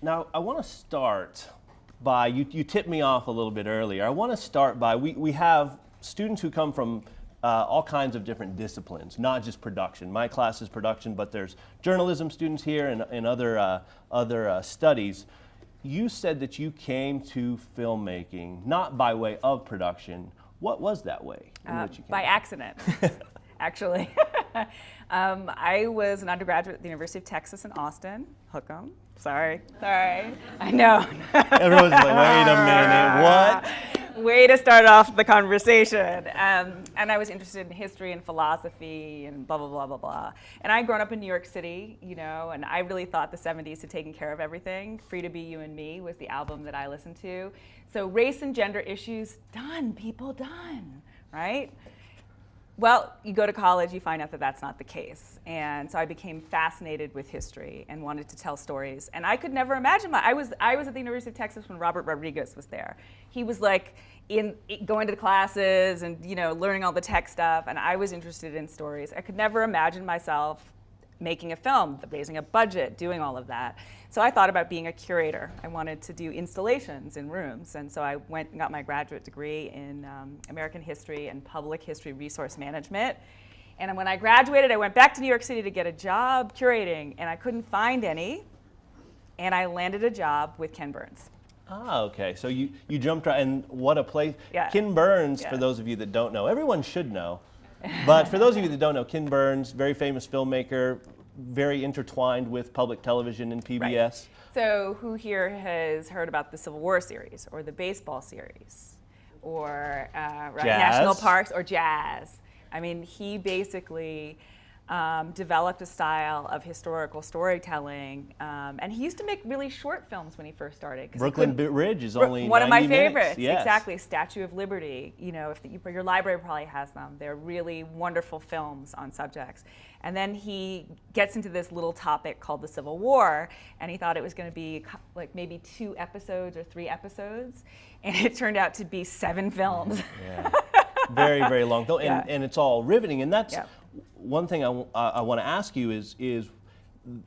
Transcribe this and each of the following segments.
Now, I want to start by, you tipped me off a little bit earlier. I want to start by, we have students who come from all kinds of different disciplines, not just production. My class is production, but there's journalism students here and other studies. You said that you came to filmmaking not by way of production. What was that way in which you came? By accident, actually. I was an undergraduate at the University of Texas in Austin. Hook 'em. Sorry. I know. Everyone's like, wait a minute, what? Way to start off the conversation. And I was interested in history and philosophy and blah, blah, blah, blah, blah. And I'd grown up in New York City, you know, and I really thought the 70s had taken care of everything. Free to Be You and Me was the album that I listened to. So race and gender issues, done, people, done, right? Well, you go to college, you find out that that's not the case. And so I became fascinated with history and wanted to tell stories. And I could never imagine I was at the University of Texas when Robert Rodriguez was there. He was like going to the classes and, you know, learning all the tech stuff, and I was interested in stories. I could never imagine myself making a film, raising a budget, doing all of that. So I thought about being a curator. I wanted to do installations in rooms, and so I went and got my graduate degree in American history and public history resource management. And when I graduated, I went back to New York City to get a job curating, and I couldn't find any, and I landed a job with Ken Burns. Ah, okay. So you jumped right, and what a place. Yeah. Ken Burns, Yeah. for those of you that don't know, everyone should know, but for those of you that don't know, Ken Burns, very famous filmmaker, very intertwined with public television and PBS. Right. So who here has heard about the Civil War series or the baseball series or National Parks or jazz? I mean, he basically developed a style of historical storytelling, and he used to make really short films when he first started. Brooklyn Bridge is only one of my 90 minutes. favorites. Yes. Exactly, Statue of Liberty. You know, if your library probably has them. They're really wonderful films on subjects. And then he gets into this little topic called the Civil War, and he thought it was going to be like maybe 2 episodes or 3 episodes, and it turned out to be 7 films. Yeah. Very, very long film, and it's all riveting. And that's one thing I want to ask you is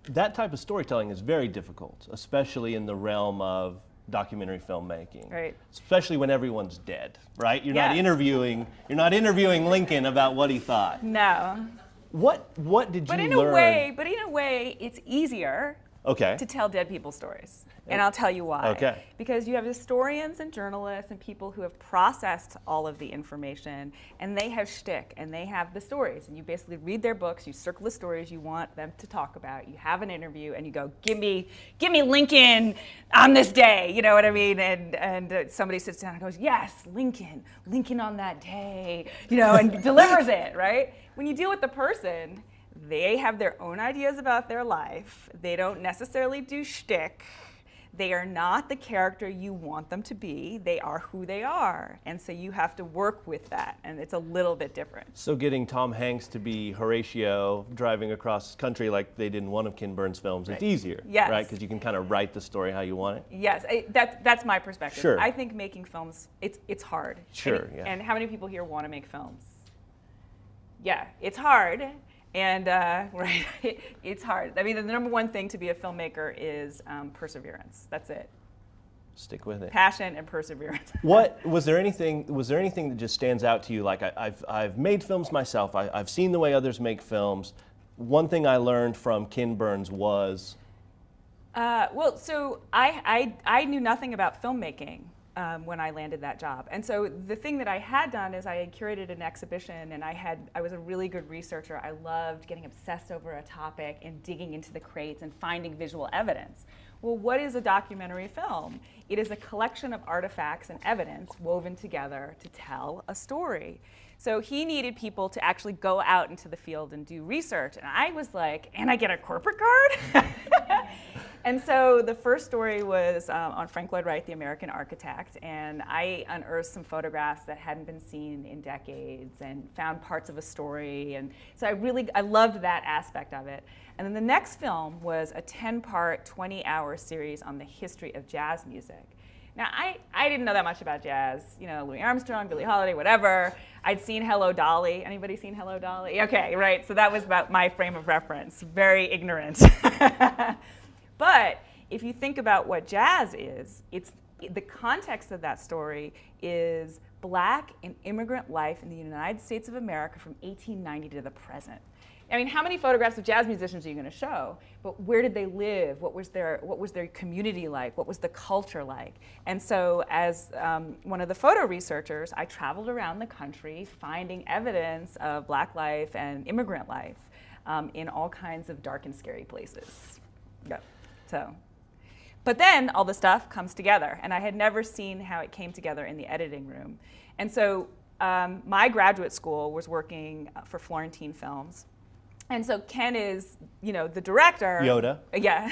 that type of storytelling is very difficult, especially in the realm of documentary filmmaking. Right. Especially when everyone's dead, right? You're not interviewing Lincoln about what he thought. No. What did you learn? But in a way, it's easier Okay. to tell dead people's stories. And I'll tell you why. Okay. Because you have historians and journalists and people who have processed all of the information, and they have shtick, and they have the stories. And you basically read their books, you circle the stories you want them to talk about, you have an interview, and you go, give me Lincoln on this day, you know what I mean? And somebody sits down and goes, yes, Lincoln on that day, you know, and delivers it, right? When you deal with the person, they have their own ideas about their life. They don't necessarily do shtick. They are not the character you want them to be. They are who they are. And so you have to work with that, and it's a little bit different. So getting Tom Hanks to be Horatio driving across country like they did in one of Ken Burns' films, it's easier, Yes. right? Because you can kind of write the story how you want it. Yes, that's my perspective. Sure. I think making films, it's hard. Sure, And how many people here want to make films? Yeah, it's hard. And right, it's hard. I mean, the number one thing to be a filmmaker is perseverance. That's it. Stick with it. Passion and perseverance. What was there anything that just stands out to you? Like I've made films myself. I've seen the way others make films. One thing I learned from Ken Burns was. Well, so I knew nothing about filmmaking when I landed that job. And so the thing that I had done is I had curated an exhibition, and I was a really good researcher. I loved getting obsessed over a topic and digging into the crates and finding visual evidence. Well, what is a documentary film? It is a collection of artifacts and evidence woven together to tell a story. So he needed people to actually go out into the field and do research. And I was like, and I get a corporate card? And so the first story was on Frank Lloyd Wright, the American architect, and I unearthed some photographs that hadn't been seen in decades and found parts of a story. And so I loved that aspect of it. And then the next film was a 10-part, 20-hour series on the history of jazz music. Now, I didn't know that much about jazz, you know, Louis Armstrong, Billie Holiday, whatever. I'd seen Hello, Dolly. Anybody seen Hello, Dolly? Okay, right, so that was about my frame of reference, very ignorant. But if you think about what jazz is, the context of that story is Black and immigrant life in the United States of America from 1890 to the present. I mean, how many photographs of jazz musicians are you going to show? But where did they live? What was their community like? What was the culture like? And so, as one of the photo researchers, I traveled around the country finding evidence of Black life and immigrant life in all kinds of dark and scary places. Yeah. So, but then all the stuff comes together, and I had never seen how it came together in the editing room. And so, my graduate school was working for Florentine Films. And so Ken is, the director. Yoda. Yeah.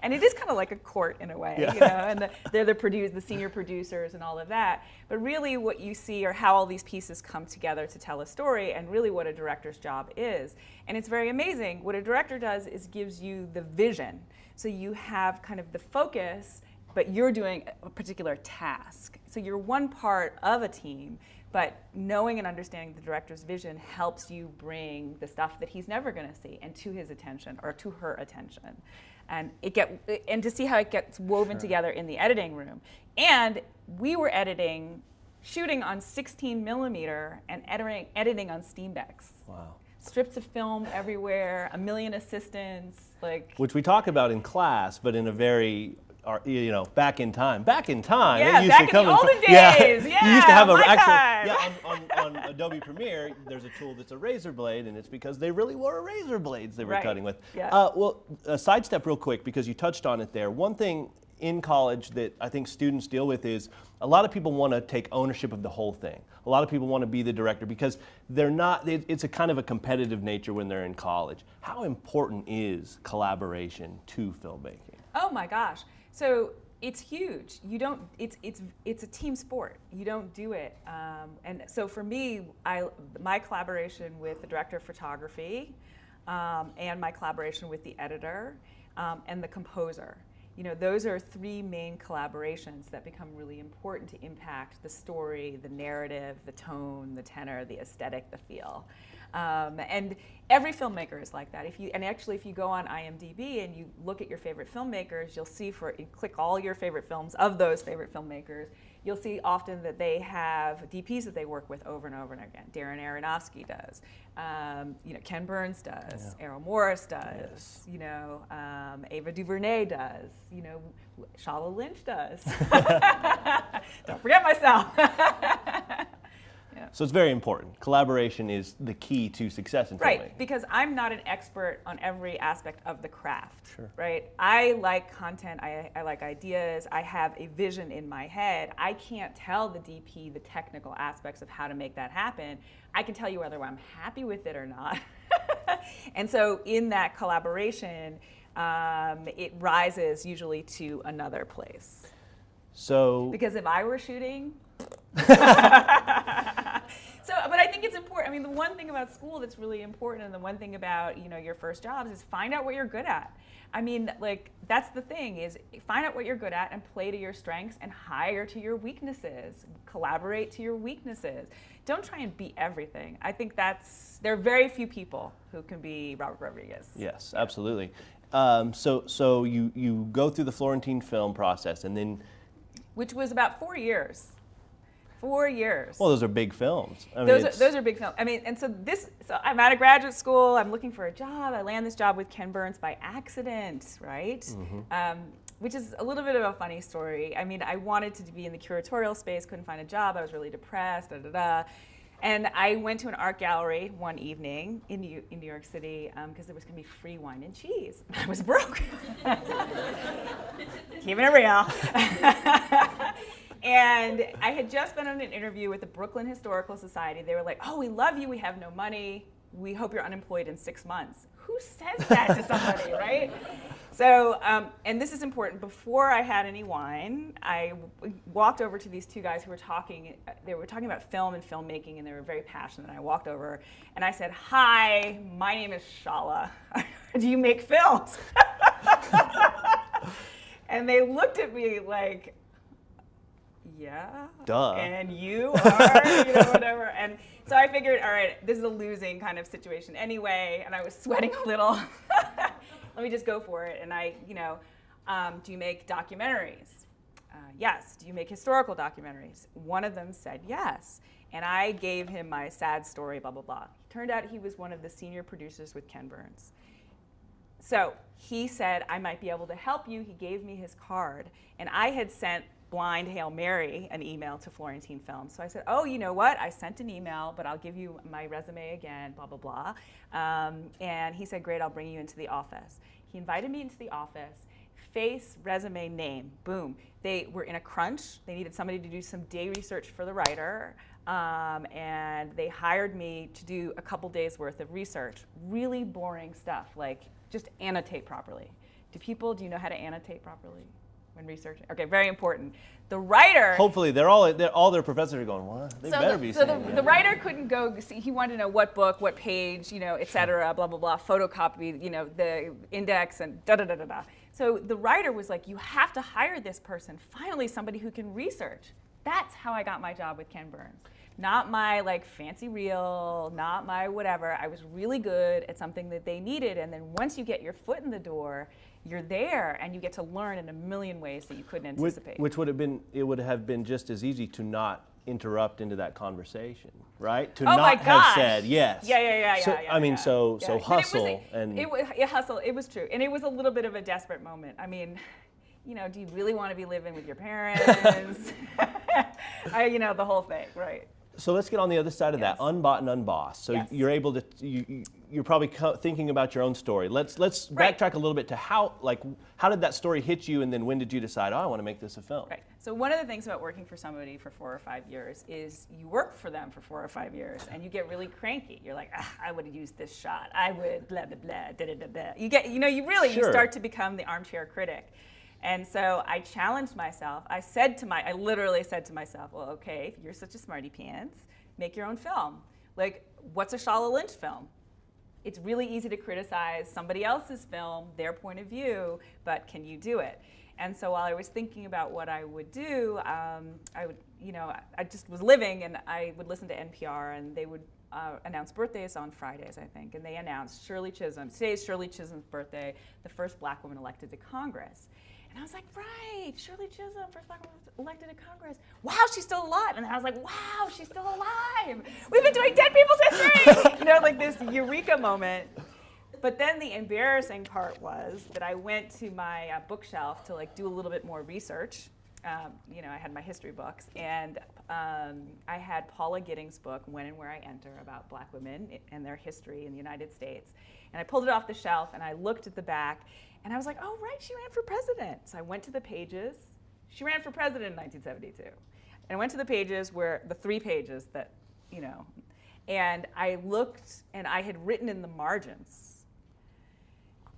And it is kind of like a court in a way, and they're the senior producers and all of that. But really what you see are how all these pieces come together to tell a story, and really what a director's job is. And it's very amazing. What a director does is gives you the vision. So you have kind of the focus, but you're doing a particular task. So you're one part of a team, but knowing and understanding the director's vision helps you bring the stuff that he's never going to see and to his attention or to her attention. And to see how it gets woven together in the editing room. And we were shooting on 16 millimeter and editing on Steamdex. Wow. Strips of film everywhere, 1 million assistants, which we talk about in class, but in a very back in time. Yeah, it used back to come in the olden days. Yeah, you used to have my actual time. on Adobe Premiere. There's a tool that's a razor blade, and it's because they really were razor blades they were Right. cutting with. Yeah. Sidestep real quick because you touched on it there. One thing in college that I think students deal with is a lot of people want to take ownership of the whole thing. A lot of people want to be the director because they're not. It's a kind of a competitive nature when they're in college. How important is collaboration to filmmaking? Oh my gosh. So it's huge. It's a team sport. You don't do it. And so for me, my collaboration with the director of photography and my collaboration with the editor and the composer. Those are 3 main collaborations that become really important to impact the story, the narrative, the tone, the tenor, the aesthetic, the feel. And every filmmaker is like that. If you go on IMDb and you look at your favorite filmmakers, you'll see you click all your favorite films of those favorite filmmakers, you'll see often that they have DPs that they work with over and over and again. Darren Aronofsky does. Ken Burns does. Yeah. Errol Morris does. Ava DuVernay does. Shola Lynch does. Don't forget myself. So it's very important. Collaboration is the key to success in filmmaking. Right, because I'm not an expert on every aspect of the craft. Sure. Right? I like content, I like ideas, I have a vision in my head. I can't tell the DP the technical aspects of how to make that happen. I can tell you whether I'm happy with it or not. And so in that collaboration, it rises usually to another place. Because if I were shooting, but I think it's important. I mean, the one thing about school that's really important, and the one thing about your first jobs is find out what you're good at. I mean, that's the thing is find out what you're good at and play to your strengths and hire to your weaknesses. Collaborate to your weaknesses. Don't try and be everything. I think there are very few people who can be Robert Rodriguez. Yes, absolutely. So you go through the Florentine film process and then, which was about 4 years. 4 years. Well, those are big films. Those are big films. I mean, and so I'm at a graduate school. I'm looking for a job. I land this job with Ken Burns by accident, right? Mm-hmm. Which is a little bit of a funny story. I mean, I wanted to be in the curatorial space, couldn't find a job. I was really depressed. And I went to an art gallery one evening in New York City because there was going to be free wine and cheese. I was broke. Keeping it real. And I had just been on an interview with the Brooklyn Historical Society. They were like, "Oh, we love you. We have no money. We hope you're unemployed in 6 months." Who says that to somebody, right? So, and this is important. Before I had any wine, I walked over to these 2 guys who were talking. They were talking about film and filmmaking, and they were very passionate. And I walked over, and I said, "Hi, my name is Shola. Do you make films?" And they looked at me like, "Yeah." Duh. And you are, whatever. And so I figured, all right, this is a losing kind of situation anyway, and I was sweating a little. let me just go for it. And I, do you make documentaries? Yes. Do you make historical documentaries? One of them said yes. And I gave him my sad story, blah, blah, blah. Turned out he was one of the senior producers with Ken Burns. So he said, I might be able to help you. He gave me his card. And I had sent blind Hail Mary an email to Florentine Films. So I said, oh, you know what? I sent an email, but I'll give you my resume again, blah, blah, blah. And he said, great, I'll bring you into the office. He invited me into the office. Face, resume, name, boom. They were in a crunch. They needed somebody to do some day research for the writer. And they hired me to do a couple days worth of research. Really boring stuff, like just annotate properly. Do you know how to annotate properly when researching? Okay, very important. The writer. Hopefully, all their professors are going, what? They better be saying that. The writer couldn't go see. He wanted to know what book, what page, et cetera, blah blah blah, photocopy, the index and da da da da da. So the writer was like, you have to hire this person. Finally, somebody who can research. That's how I got my job with Ken Burns. Not my fancy reel, not my whatever. I was really good at something that they needed, and then once you get your foot in the door, you're there, and you get to learn in a million ways that you couldn't anticipate. Which would have been just as easy to not interrupt into that conversation, right? To not have said yes. Yeah. So hustle hustle. It was true, and it was a little bit of a desperate moment. I mean, do you really want to be living with your parents? The whole thing, right? So let's get on the other side of that, unbought and unbossed. So you're able to, you're probably thinking about your own story. Let's backtrack a little bit to how did that story hit you, and then when did you decide, I want to make this a film? Right. So one of the things about working for somebody for 4 or 5 years is you work for them for 4 or 5 years, and you get really cranky. You're like, I would have used this shot. I would blah blah blah da da da da. You get, you start to become the armchair critic. And so I challenged myself. I literally said to myself, well, okay, if you're such a smarty pants, make your own film. Like, what's a Shola Lynch film? It's really easy to criticize somebody else's film, their point of view, but can you do it? And so while I was thinking about what I would do, I just was living, and I would listen to NPR, and they would announce birthdays on Fridays, I think, and they announced Shirley Chisholm. Today's Shirley Chisholm's birthday, the first black woman elected to Congress. And I was like, right, Shirley Chisholm, first black woman elected to Congress. Wow, she's still alive. And I was like, wow, she's still alive. We've been doing dead people's history. Like this eureka moment. But then the embarrassing part was that I went to my bookshelf to do a little bit more research. I had my history books, and I had Paula Gidding's book, When and Where I Enter, about black women and their history in the United States. And I pulled it off the shelf, and I looked at the back, and I was like, oh, right, she ran for president. So I went to the pages. She ran for president in 1972. And I went to the pages where the 3 pages that, and I looked, and I had written in the margins.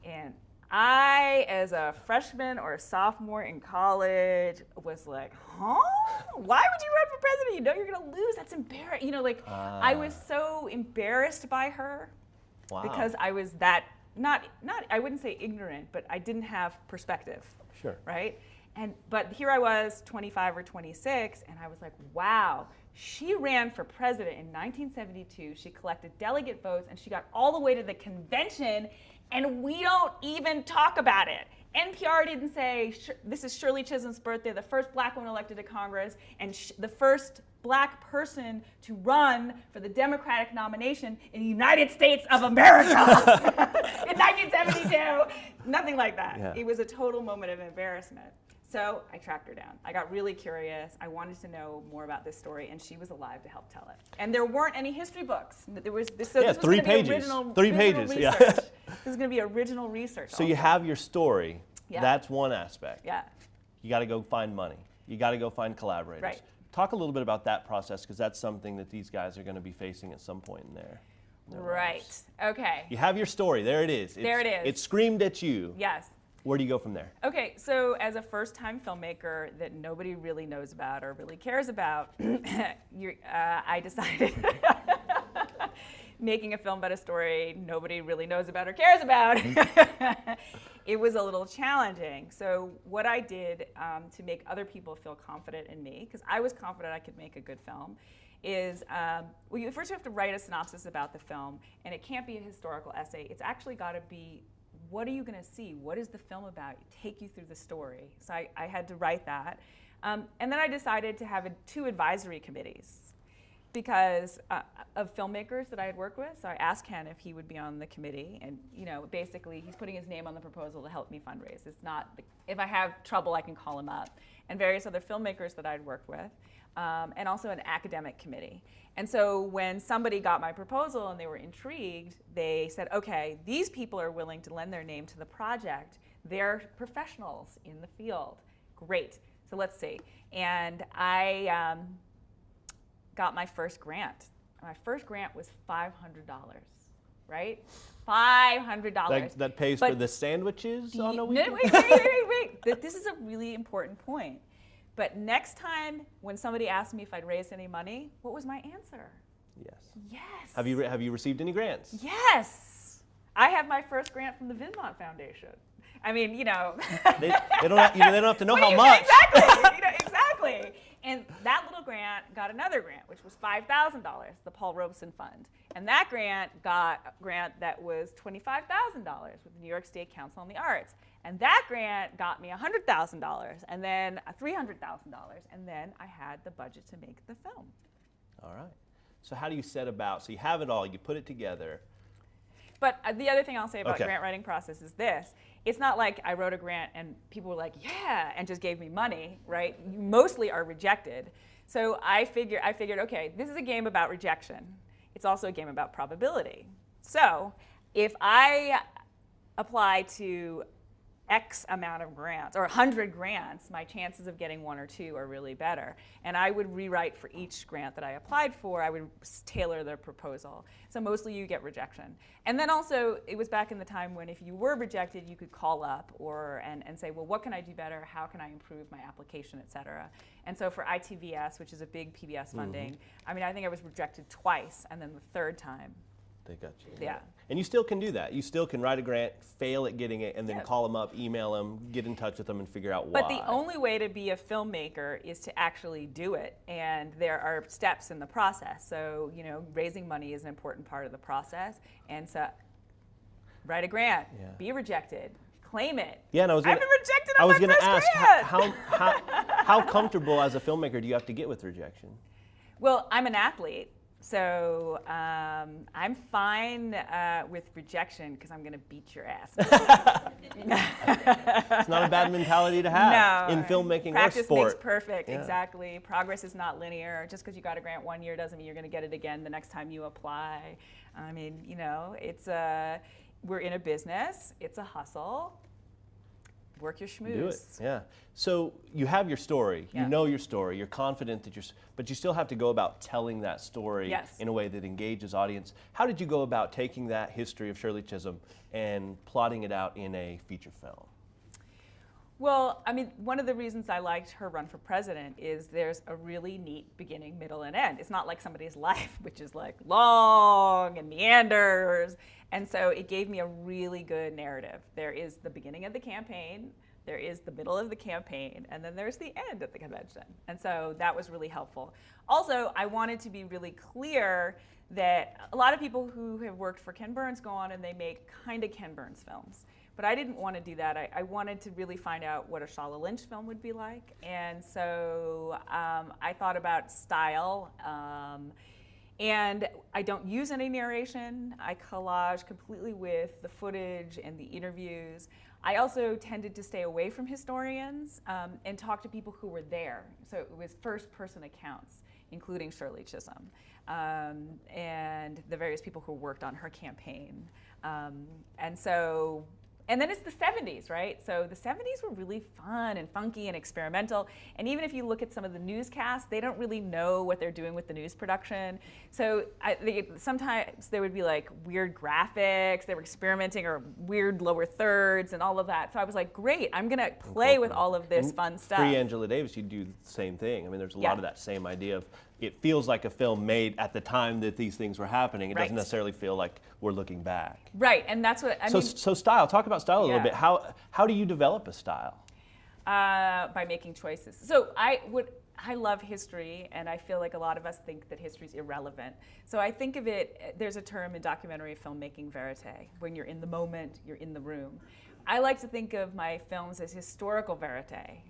And I, as a freshman or a sophomore in college, was like, huh? Why would you run for president? You're going to lose. That's embarrassing. I was so embarrassed by her. Wow. Because I was that, not I wouldn't say ignorant, but I didn't have perspective. Sure. Right? But here I was, 25 or 26, and I was like, wow, she ran for president in 1972. She collected delegate votes, and she got all the way to the convention, and we don't even talk about it. NPR didn't say, this is Shirley Chisholm's birthday, the first black woman elected to Congress, and the first black person to run for the Democratic nomination in the United States of America in 1972. Nothing like that. Yeah. It was a total moment of embarrassment. So I tracked her down. I got really curious. I wanted to know more about this story, and she was alive to help tell it. And there weren't any history books. There was this. So this was 3 pages. 3 pages. Research. Yeah. This is going to be original research. So you have your story. Yeah. That's one aspect. Yeah. You got to go find money. You got to go find collaborators. Right. Talk a little bit about that process, because that's something that these guys are going to be facing at some point in their Right. lives. Okay. You have your story. There it is. There it is. It screamed at you. Yes. Where do you go from there? Okay, so as a first-time filmmaker that nobody really knows about or really cares about, I decided making a film about a story nobody really knows about or cares about, it was a little challenging. So what I did to make other people feel confident in me, because I was confident I could make a good film, is, well, you first have to write a synopsis about the film, and it can't be a historical essay. It's actually got to be what are you going to see? What is the film about? Take you through the story. So I had to write that. And then I decided to have 2 advisory committees because of filmmakers that I had worked with. So I asked Ken if he would be on the committee, and basically he's putting his name on the proposal to help me fundraise. It's not, if I have trouble, I can call him up. And various other filmmakers that I'd worked with, and also an academic committee. And so when somebody got my proposal and they were intrigued, they said, okay, these people are willing to lend their name to the project. They're professionals in the field. Great. So let's see. And I got my first grant. My first grant was $500, right? $500. That pays for the sandwiches on a weekend? No, wait. This is a really important point. But next time when somebody asked me if I'd raised any money, what was my answer? Yes. Yes. Have you received any grants? Yes. I have my first grant from the Vinmont Foundation. I mean, they don't have to know how much. Exactly. Exactly. And that little grant got another grant, which was $5,000, the Paul Robeson Fund. And that grant got a grant that was $25,000 with the New York State Council on the Arts. And that grant got me $100,000, and then $300,000, and then I had the budget to make the film. All right. So how do you set about, so you have it all, you put it together. But the other thing I'll say about grant writing process is this. It's not like I wrote a grant and people were like, yeah, and just gave me money, right? You mostly are rejected. So I figured, okay, this is a game about rejection. It's also a game about probability. So if I apply to X amount of grants, or 100 grants, my chances of getting 1 or 2 are really better. And I would rewrite for each grant that I applied for, I would tailor the proposal. So mostly you get rejection. And then also, it was back in the time when if you were rejected, you could call up and say, well, what can I do better? How can I improve my application, et cetera? And so for ITVS, which is a big PBS funding, I mean, I think I was rejected twice, and then the 3rd time, they got you. Yeah. And you still can do that. You still can write a grant, fail at getting it, and then call them up, email them, get in touch with them, and figure out why. But the only way to be a filmmaker is to actually do it, and there are steps in the process. So, raising money is an important part of the process, and so write a grant, be rejected, claim it. Yeah, and I've been rejected on my first grant. How comfortable as a filmmaker do you have to get with rejection? Well, I'm an athlete. So I'm fine with rejection because I'm going to beat your ass. It's not a bad mentality to have in filmmaking or sport. Practice makes perfect, exactly. Progress is not linear. Just because you got a grant one year doesn't mean you're going to get it again the next time you apply. I mean, it's we're in a business. It's a hustle. Work your schmooze. Do it, yeah. So you have your story, you know your story, you're confident that but you still have to go about telling that story in a way that engages audience. How did you go about taking that history of Shirley Chisholm and plotting it out in a feature film? Well, I mean, one of the reasons I liked her run for president is there's a really neat beginning, middle, and end. It's not like somebody's life, which is like long and meanders. And so it gave me a really good narrative. There is the beginning of the campaign, there is the middle of the campaign, and then there's the end of the convention. And so that was really helpful. Also, I wanted to be really clear that a lot of people who have worked for Ken Burns go on and they make kind of Ken Burns films. But I didn't want to do that. I wanted to really find out what a Shola Lynch film would be like. And so I thought about style. And I don't use any narration. I collage completely with the footage and the interviews. I also tended to stay away from historians and talk to people who were there. So it was first-person accounts, including Shirley Chisholm, and the various people who worked on her campaign. And then it's the 70s, right? So the 70s were really fun and funky and experimental. And even if you look at some of the newscasts, they don't really know what they're doing with the news production. So sometimes there would be like weird graphics, they were experimenting, or weird lower thirds and all of that. So I was like, great, I'm gonna play with all of this fun stuff. Pre-Angela Davis, you do the same thing. I mean, there's a lot of that same idea of, it feels like a film made at the time that these things were happening. It doesn't necessarily feel like we're looking back. Right, and that's what I mean. So style, talk about style a little bit. How do you develop a style? By making choices. So I love history, and I feel like a lot of us think that history is irrelevant. So I think of it, there's a term in documentary filmmaking, verite, when you're in the moment, you're in the room. I like to think of my films as historical verite.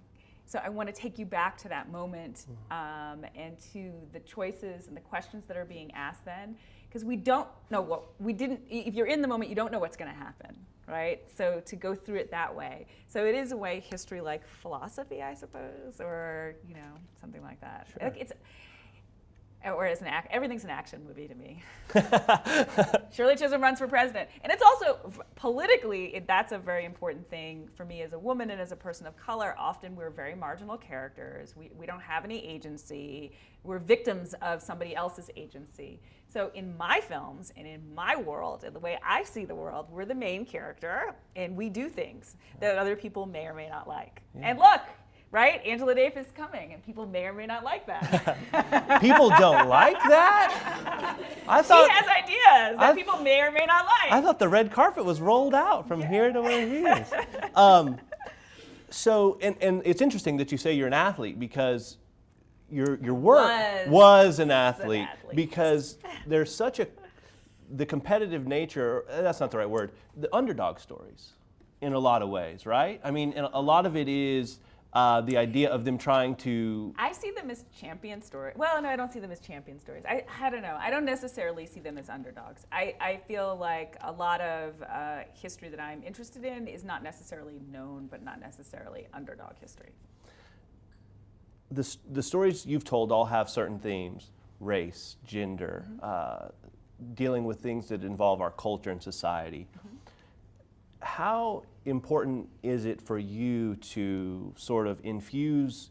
So I want to take you back to that moment and to the choices and the questions that are being asked then, because we don't know if you're in the moment, you don't know what's going to happen, right? So to go through it that way. So it is a way history like philosophy, I suppose, or, something like that. Sure. Like or as everything's an action movie to me. Shirley Chisholm runs for president. And it's also, politically, that's a very important thing for me as a woman and as a person of color. Often we're very marginal characters. We don't have any agency. We're victims of somebody else's agency. So in my films and in my world, and the way I see the world, we're the main character, and we do things that other people may or may not like. Yeah. And look, right? Angela Davis is coming, and people may or may not like that. People don't like that? I thought he has ideas that people may or may not like. I thought the red carpet was rolled out from here to where he is. So, and it's interesting that you say you're an athlete, because your work was an athlete, because there's such the competitive nature, that's not the right word, the underdog stories in a lot of ways, right? I mean, and a lot of it is the idea of them trying to... I see them as champion stories. Well, no, I don't see them as champion stories. I don't know. I don't necessarily see them as underdogs. I feel like a lot of history that I'm interested in is not necessarily known, but not necessarily underdog history. The stories you've told all have certain themes: race, gender, dealing with things that involve our culture and society. How important is it for you to sort of infuse,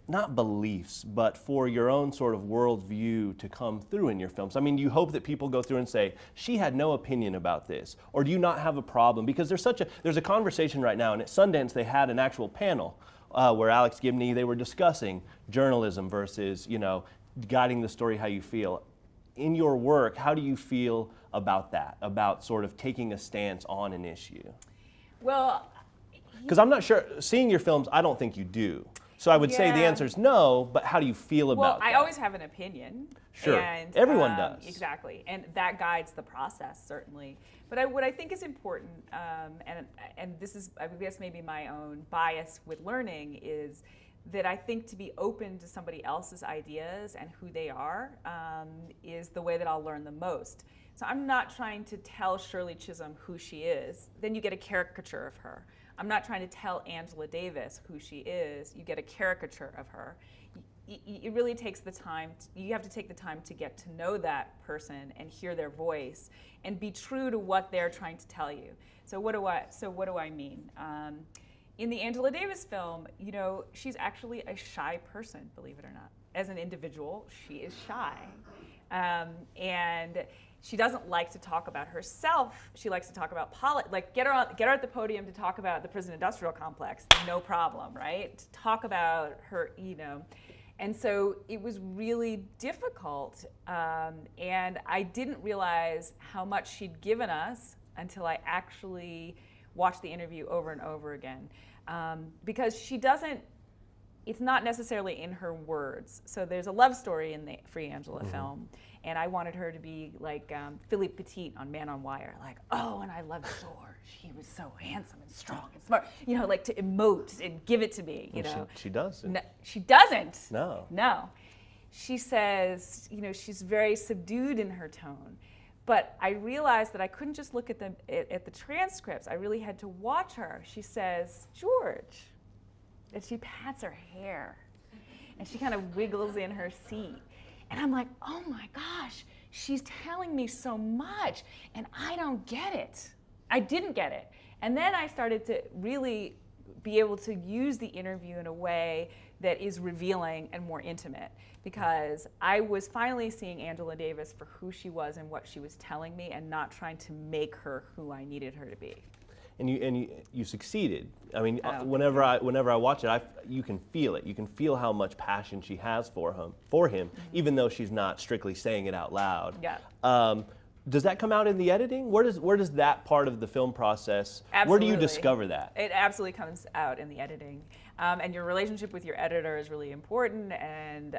not beliefs, but for your own sort of worldview to come through in your films? I mean, do you hope that people go through and say, she had no opinion about this? Or do you not have a problem? Because there's a conversation right now, and at Sundance they had an actual panel where Alex Gibney, they were discussing journalism versus, guiding the story how you feel. In your work, how do you feel about that, about sort of taking a stance on an issue? Well, because I'm not sure, seeing your films, I don't think you do. So I would say the answer is no, but how do you feel about that? Well, I always have an opinion. Sure, and, everyone does. Exactly, and that guides the process, certainly. But what I think is important, and this is, I guess, maybe my own bias with learning, is that I think to be open to somebody else's ideas and who they are is the way that I'll learn the most. So I'm not trying to tell Shirley Chisholm who she is. Then you get a caricature of her. I'm not trying to tell Angela Davis who she is. You get a caricature of her. It really takes the time. You have to take the time to get to know that person and hear their voice and be true to what they're trying to tell you. So what do I mean? In the Angela Davis film, she's actually a shy person, believe it or not. As an individual, she is shy. And she doesn't like to talk about herself. She likes to talk about politics. Like, get her at the podium to talk about the prison industrial complex, no problem, right? To talk about her, And so it was really difficult, and I didn't realize how much she'd given us until I actually watched the interview over and over again. Because she doesn't, it's not necessarily in her words. So there's a love story in the Free Angela film, and I wanted her to be like Philippe Petit on Man on Wire, like, oh, and I love George. He was so handsome and strong and smart, like to emote and give it to me, She doesn't. No, she doesn't. No. No. She says, she's very subdued in her tone. But I realized that I couldn't just look at the transcripts. I really had to watch her. She says, George. And she pats her hair. And she kind of wiggles in her seat. And I'm like, oh my gosh, she's telling me so much. And I don't get it. I didn't get it. And then I started to really be able to use the interview in a way that is revealing and more intimate, because I was finally seeing Angela Davis for who she was and what she was telling me, and not trying to make her who I needed her to be. And you succeeded. I mean, whenever I watch it, you can feel it. You can feel how much passion she has for him, even though she's not strictly saying it out loud. Yeah. Does that come out in the editing? Where does that part of the film process? Absolutely. Where do you discover that? It absolutely comes out in the editing. And your relationship with your editor is really important, and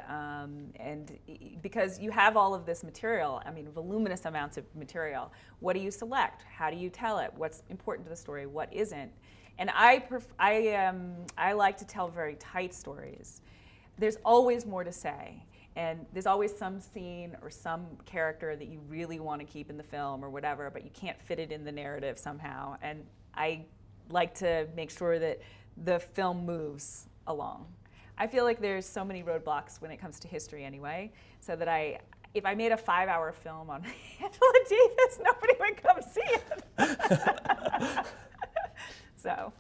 because you have all of this material, I mean, voluminous amounts of material. What do you select? How do you tell it? What's important to the story? What isn't? And I like to tell very tight stories. There's always more to say. And there's always some scene or some character that you really want to keep in the film or whatever, but you can't fit it in the narrative somehow. And I like to make sure that the film moves along. I feel like there's so many roadblocks when it comes to history anyway, so that if I made a 5-hour film on Angela Davis, nobody would come see it. So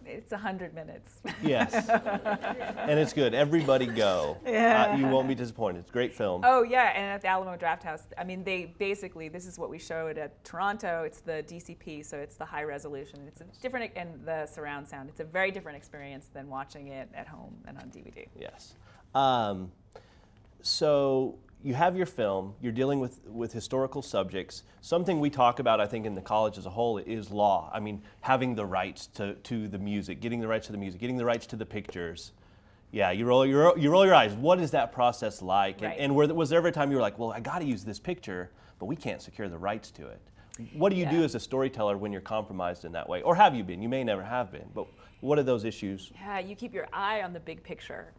it's 100 minutes. Yes, and it's good. Everybody go. Yeah. You won't be disappointed. It's a great film. Oh yeah, and at the Alamo Drafthouse, I mean, they basically, this is what we showed at Toronto. It's the DCP, so it's the high resolution. It's a different, and the surround sound. It's a very different experience than watching it at home and on DVD. Yes. So you have your film, you're dealing with historical subjects. Something we talk about, I think, in the college as a whole is law. I mean, having the rights to the music, getting the rights to the music, getting the rights to the pictures. Yeah, you roll your eyes. What is that process like? Right. And was there ever a time you were like, well, I got to use this picture, but we can't secure the rights to it? What do you do as a storyteller when you're compromised in that way? Or have you been? You may never have been, but what are those issues? Yeah, you keep your eye on the big picture.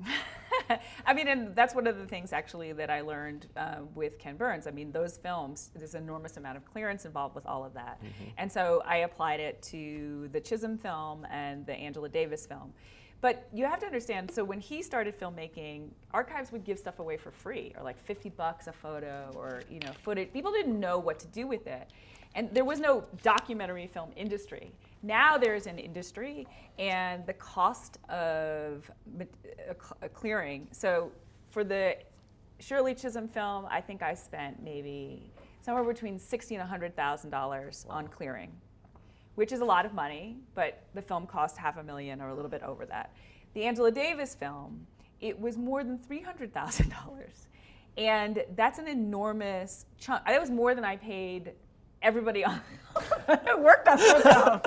I mean, and that's one of the things actually that I learned with Ken Burns. I mean, those films, there's an enormous amount of clearance involved with all of that. Mm-hmm. And so I applied it to the Chisholm film and the Angela Davis film. But you have to understand, so when he started filmmaking, archives would give stuff away for free, or like $50 a photo, or footage. People didn't know what to do with it. And there was no documentary film industry. Now there's an industry, and the cost of clearing. So for the Shirley Chisholm film, I think I spent maybe somewhere between $60,000 and $100,000 on clearing, which is a lot of money, but the film cost $500,000 or a little bit over that. The Angela Davis film, it was more than $300,000. And that's an enormous chunk. That was more than I paid everybody on worked on the film.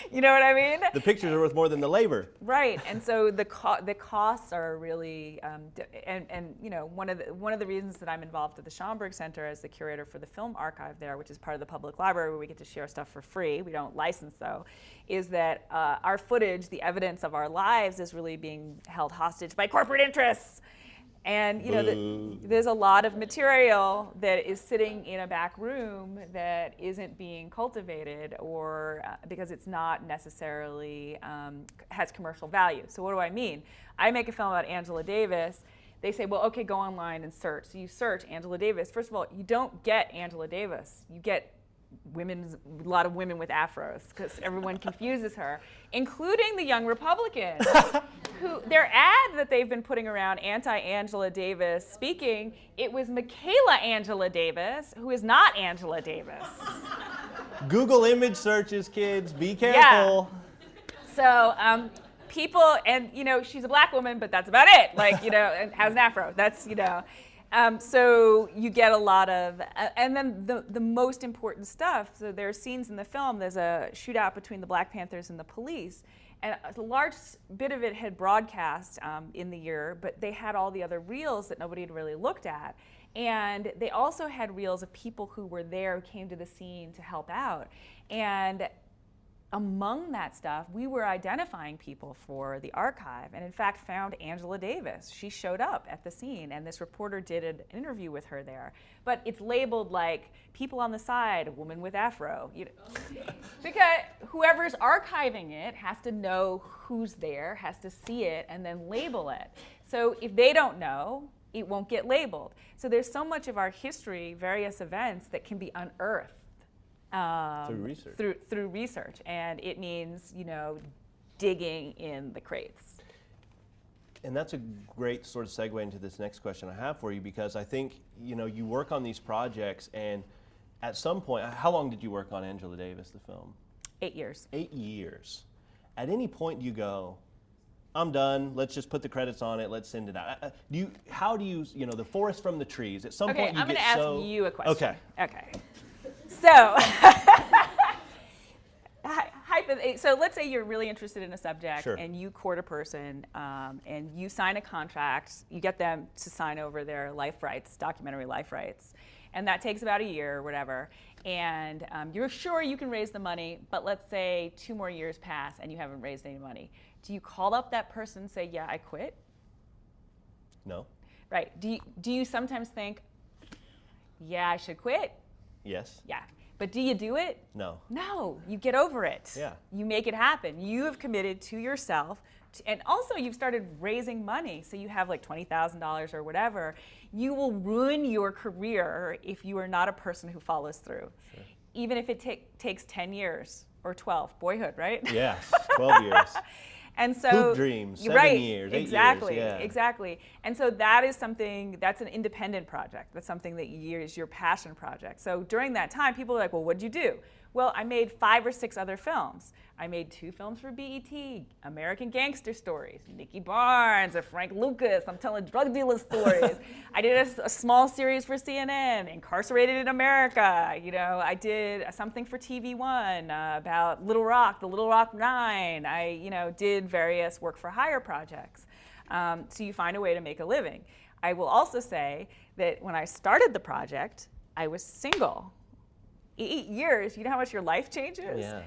You know what I mean? The pictures are worth more than the labor. Right, and so the costs are really, and one of the reasons that I'm involved at the Schomburg Center as the curator for the film archive there, which is part of the public library where we get to share stuff for free, we don't license though, is that our footage, the evidence of our lives, is really being held hostage by corporate interests. And there's a lot of material that is sitting in a back room that isn't being cultivated, or because it's not necessarily has commercial value. So what do I mean? I make a film about Angela Davis. They say, well, okay, go online and search. So you search Angela Davis. First of all, you don't get Angela Davis. You get a lot of women with afros, because everyone confuses her, including the Young Republicans, who their ad that they've been putting around, anti-Angela Davis speaking, it was Michaela Angela Davis, who is not Angela Davis. Google image searches, kids, be careful. Yeah. So people, and she's a black woman, but that's about it. Like, and has an afro. That's, so you get a lot of, and then the most important stuff, so there are scenes in the film, there's a shootout between the Black Panthers and the police, and a large bit of it had broadcast in the year, but they had all the other reels that nobody had really looked at. And they also had reels of people who were there, who came to the scene to help out. And among that stuff, we were identifying people for the archive, and in fact found Angela Davis. She showed up at the scene, and this reporter did an interview with her there. But it's labeled like people on the side, a woman with afro. Because whoever's archiving it has to know who's there, has to see it, and then label it. So if they don't know, it won't get labeled. So there's so much of our history, various events, that can be unearthed. Through research, and it means digging in the crates. And that's a great sort of segue into this next question I have for you, because I think you work on these projects, and at some point, how long did you work on Angela Davis, the film? 8 years. 8 years. At any point do you go, I'm done, let's just put the credits on it, let's send it out? How do you the forest from the trees, at some point you I'm get going to ask you a question. Okay. So, So let's say you're really interested in a subject, Sure. and you court a person, and you sign a contract. You get them to sign over their life rights, documentary life rights, and that takes about a year or whatever. And you're sure you can raise the money, but let's say 2 more years pass and you haven't raised any money. Do you call up that person and say, "Yeah, I quit"? No. Right. Do you sometimes think, "Yeah, I should quit"? Yes. Yeah. But do you do it? No. No, you get over it. Yeah. You make it happen. You have committed to yourself, and also you've started raising money. So you have like $20,000 or whatever. You will ruin your career if you are not a person who follows through. Sure. Even if it takes 10 years or 12, boyhood, right? Yes, 12 years. And so, Hoop dreams, 7 right, years, 8 exactly, years. Yeah. Exactly. And so that is something, that's an independent project. That's something that is your passion project. So during that time, people are like, "Well, what'd you do?" Well, I made 5 or 6 other films. I made 2 films for BET, American Gangster Stories, Nicky Barnes, or Frank Lucas, I'm telling drug dealer stories. I did a small series for CNN, Incarcerated in America. You know, I did something for TV One about Little Rock, the Little Rock Nine. I, did various work for hire projects. So you find a way to make a living. I will also say that when I started the project, I was single. 8 years, you know how much your life changes? Yeah.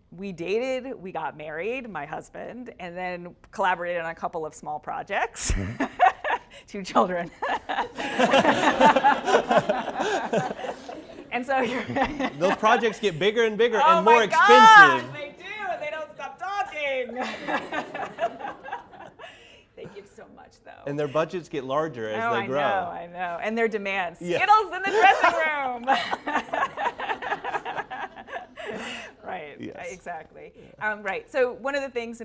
We dated, we got married, my husband, and then collaborated on a couple of small projects. 2 children. And so Those projects get bigger and bigger oh and more my expensive. God, they do. They don't stop talking. They give so much, though. And their budgets get larger as they grow. I know. And their demands. Yeah. Skittles in the dressing room. Right, Yes. exactly. Right, so one of the things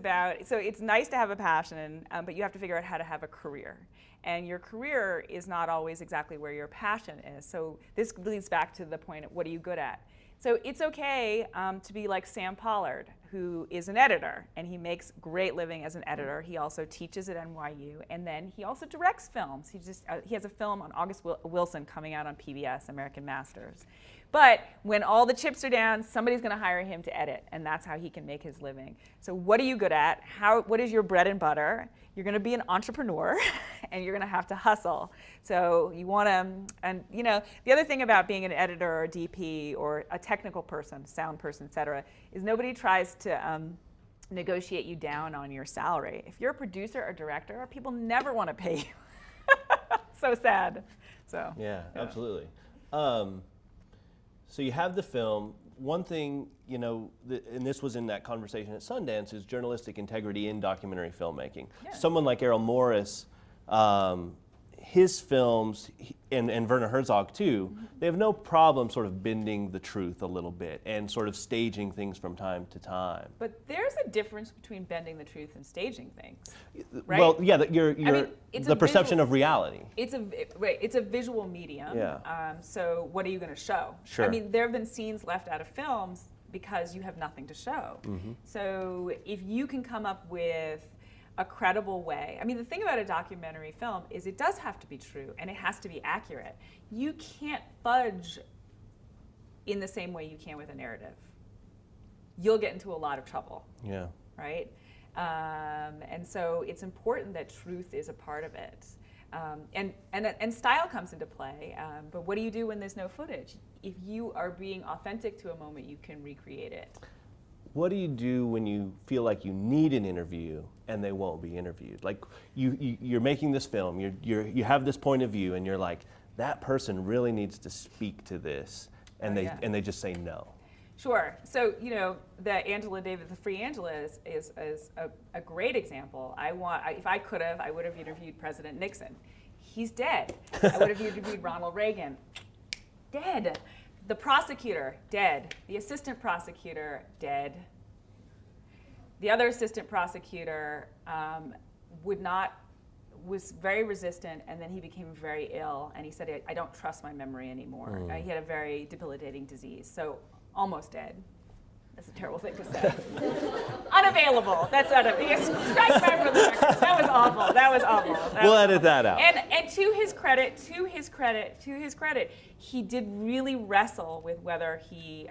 so it's nice to have a passion, but you have to figure out how to have a career. And your career is not always exactly where your passion is. So this leads back to the point of what are you good at? So it's okay to be like Sam Pollard, who is an editor, and he makes great living as an editor. He also teaches at NYU, and then he also directs films. He has a film on August Wilson coming out on PBS, American Masters. But when all the chips are down, somebody's going to hire him to edit, and that's how he can make his living. So what are you good at? What is your bread and butter? You're going to be an entrepreneur, and you're going to have to hustle. So you want to, and the other thing about being an editor or a DP or a technical person, sound person, et cetera, is nobody tries to negotiate you down on your salary. If you're a producer or director, people never want to pay you. So sad. So Yeah, absolutely. So you have the film. One thing, and this was in that conversation at Sundance, is journalistic integrity in documentary filmmaking. Yeah. Someone like Errol Morris, his films, and Werner Herzog too, they have no problem sort of bending the truth a little bit and sort of staging things from time to time. But there's a difference between bending the truth and staging things, right? Well, yeah, it's the a perception visual- of reality. It's a visual medium. Yeah. So what are you going to show? Sure. I mean, there have been scenes left out of films because you have nothing to show. Mm-hmm. So if you can come up with a credible way. I mean, the thing about a documentary film is it does have to be true and it has to be accurate. You can't fudge in the same way you can with a narrative. You'll get into a lot of trouble. Yeah. Right? And so it's important that truth is a part of it. And style comes into play. But what do you do when there's no footage? If you are being authentic to a moment, you can recreate it. What do you do when you feel like you need an interview and they won't be interviewed? Like you're making this film, you have this point of view, and you're like, that person really needs to speak to this, and they just say no. Sure. So the Angela Davis, the Free Angela is a great example. If I could have, I would have interviewed President Nixon. He's dead. I would have interviewed Ronald Reagan. Dead. The prosecutor, dead. The assistant prosecutor, dead. The other assistant prosecutor was very resistant, and then he became very ill, and he said, I don't trust my memory anymore. He had a very debilitating disease, so almost dead. That's a terrible thing to say. Unavailable. That's strike back from the record. That was awful. We'll edit that out. And to his credit, he did really wrestle with whether he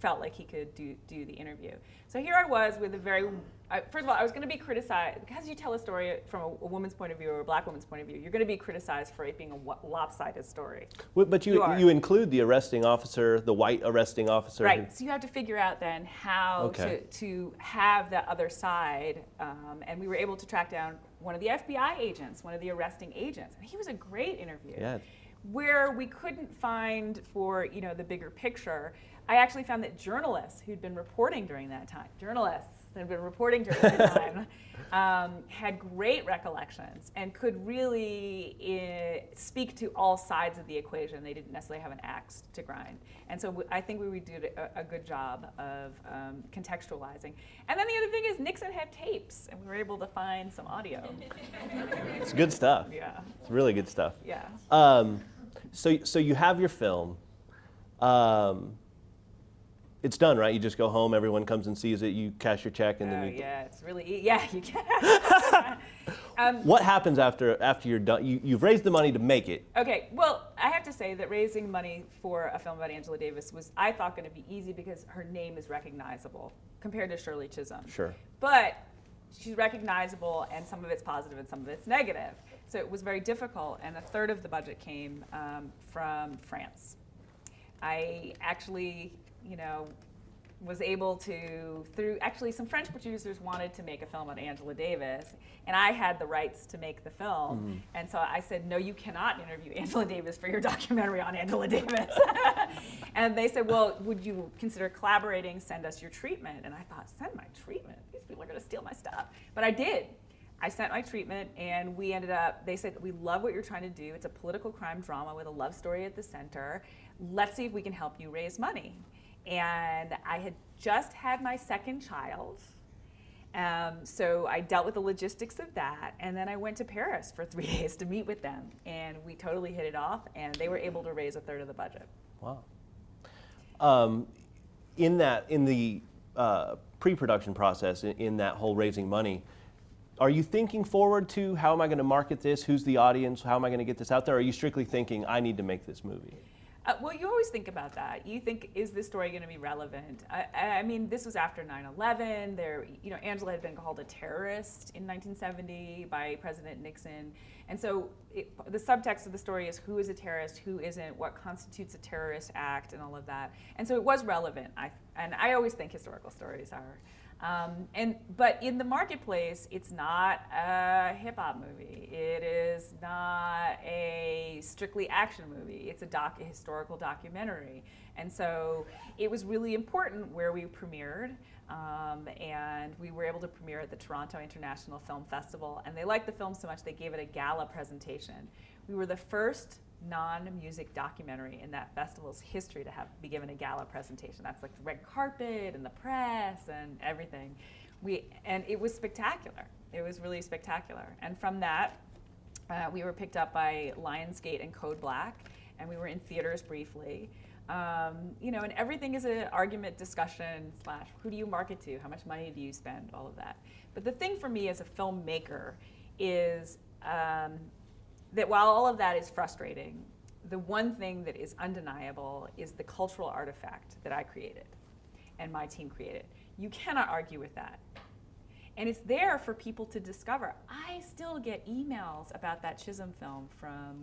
felt like he could do the interview. So here I was with a very, first of all, I was going to be criticized, because you tell a story from a woman's point of view or a black woman's point of view, you're going to be criticized for it being a lopsided story. But you include the arresting officer, the white arresting officer. Right, so you have to figure out then how to have that other side, and we were able to track down one of the FBI agents, one of the arresting agents, and he was a great interview. Yeah. Where we couldn't find for the bigger picture, I actually found that journalists who'd been reporting during that time, had great recollections and could really speak to all sides of the equation. They didn't necessarily have an axe to grind. And so I think we did a good job of contextualizing. And then the other thing is Nixon had tapes, and we were able to find some audio. It's good stuff. Yeah. It's really good stuff. Yeah. So you have your film. It's done, right? You just go home, everyone comes and sees it, you cash your check, and then you... yeah, it's really, you can. What happens after you're done? You've raised the money to make it. Okay, well, I have to say that raising money for a film about Angela Davis was, I thought, going to be easy because her name is recognizable compared to Shirley Chisholm. Sure. But she's recognizable, and some of it's positive and some of it's negative. So it was very difficult, and a third of the budget came from France. I actually, was able to, actually some French producers wanted to make a film on Angela Davis, and I had the rights to make the film. Mm-hmm. And so I said, no, you cannot interview Angela Davis for your documentary on Angela Davis. And they said, well, would you consider collaborating, send us your treatment? And I thought, send my treatment? These people are gonna steal my stuff. But I did. I sent my treatment, and we ended up, they said, we love what you're trying to do. It's a political crime drama with a love story at the center. Let's see if we can help you raise money. And I had just had my second child, so I dealt with the logistics of that, and then I went to Paris for 3 days to meet with them, and we totally hit it off, and they were able to raise a third of the budget. Wow. In the pre-production process, in that whole raising money, are you thinking forward to how am I going to market this? Who's the audience? How am I going to get this out there? Or are you strictly thinking I need to make this movie? Well, you always think about that. You think, is this story going to be relevant? I mean, this was after 9/11. Angela had been called a terrorist in 1970 by President Nixon. And so the subtext of the story is who is a terrorist, who isn't, what constitutes a terrorist act, and all of that. And so it was relevant. And I always think historical stories are. But in the marketplace, it's not a hip-hop movie. It is not a strictly action movie. It's a historical documentary. And so it was really important where we premiered, and we were able to premiere at the Toronto International Film Festival, and they liked the film so much they gave it a gala presentation. We were the first non-music documentary in that festival's history to be given a gala presentation. That's like the red carpet and the press and everything. And it was spectacular. It was really spectacular. And from that, we were picked up by Lionsgate and Code Black, and we were in theaters briefly. And everything is an argument, discussion, / who do you market to? How much money do you spend? All of that. But the thing for me as a filmmaker is that while all of that is frustrating, the one thing that is undeniable is the cultural artifact that I created and my team created. You cannot argue with that. And it's there for people to discover. I still get emails about that Chisholm film from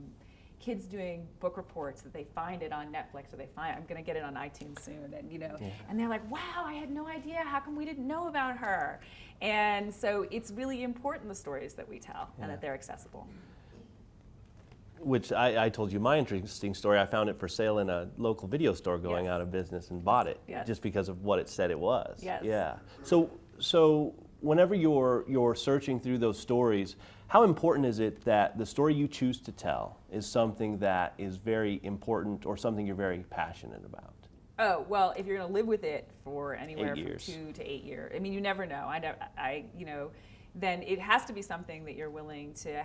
kids doing book reports that they find it on Netflix, or I'm gonna get it on iTunes soon, and and they're like, wow, I had no idea, how come we didn't know about her? And so it's really important, the stories that we tell, and that they're accessible. Which I told you my interesting story. I found it for sale in a local video store going out of business and bought it just because of what it said it was. Yes. Yeah. So whenever you're searching through those stories, how important is it that the story you choose to tell is something that is very important or something you're very passionate about? Oh, well, if you're going to live with it for anywhere from 2 to 8 years, I mean, you never know. Then it has to be something that you're willing to,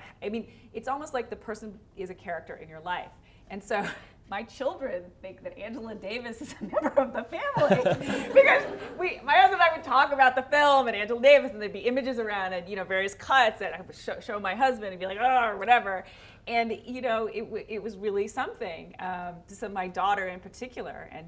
it's almost like the person is a character in your life. And so my children think that Angela Davis is a member of the family because my husband and I would talk about the film and Angela Davis, and there'd be images around and, various cuts that I would show my husband and be like, oh, or whatever. And, it was really something. So my daughter in particular, and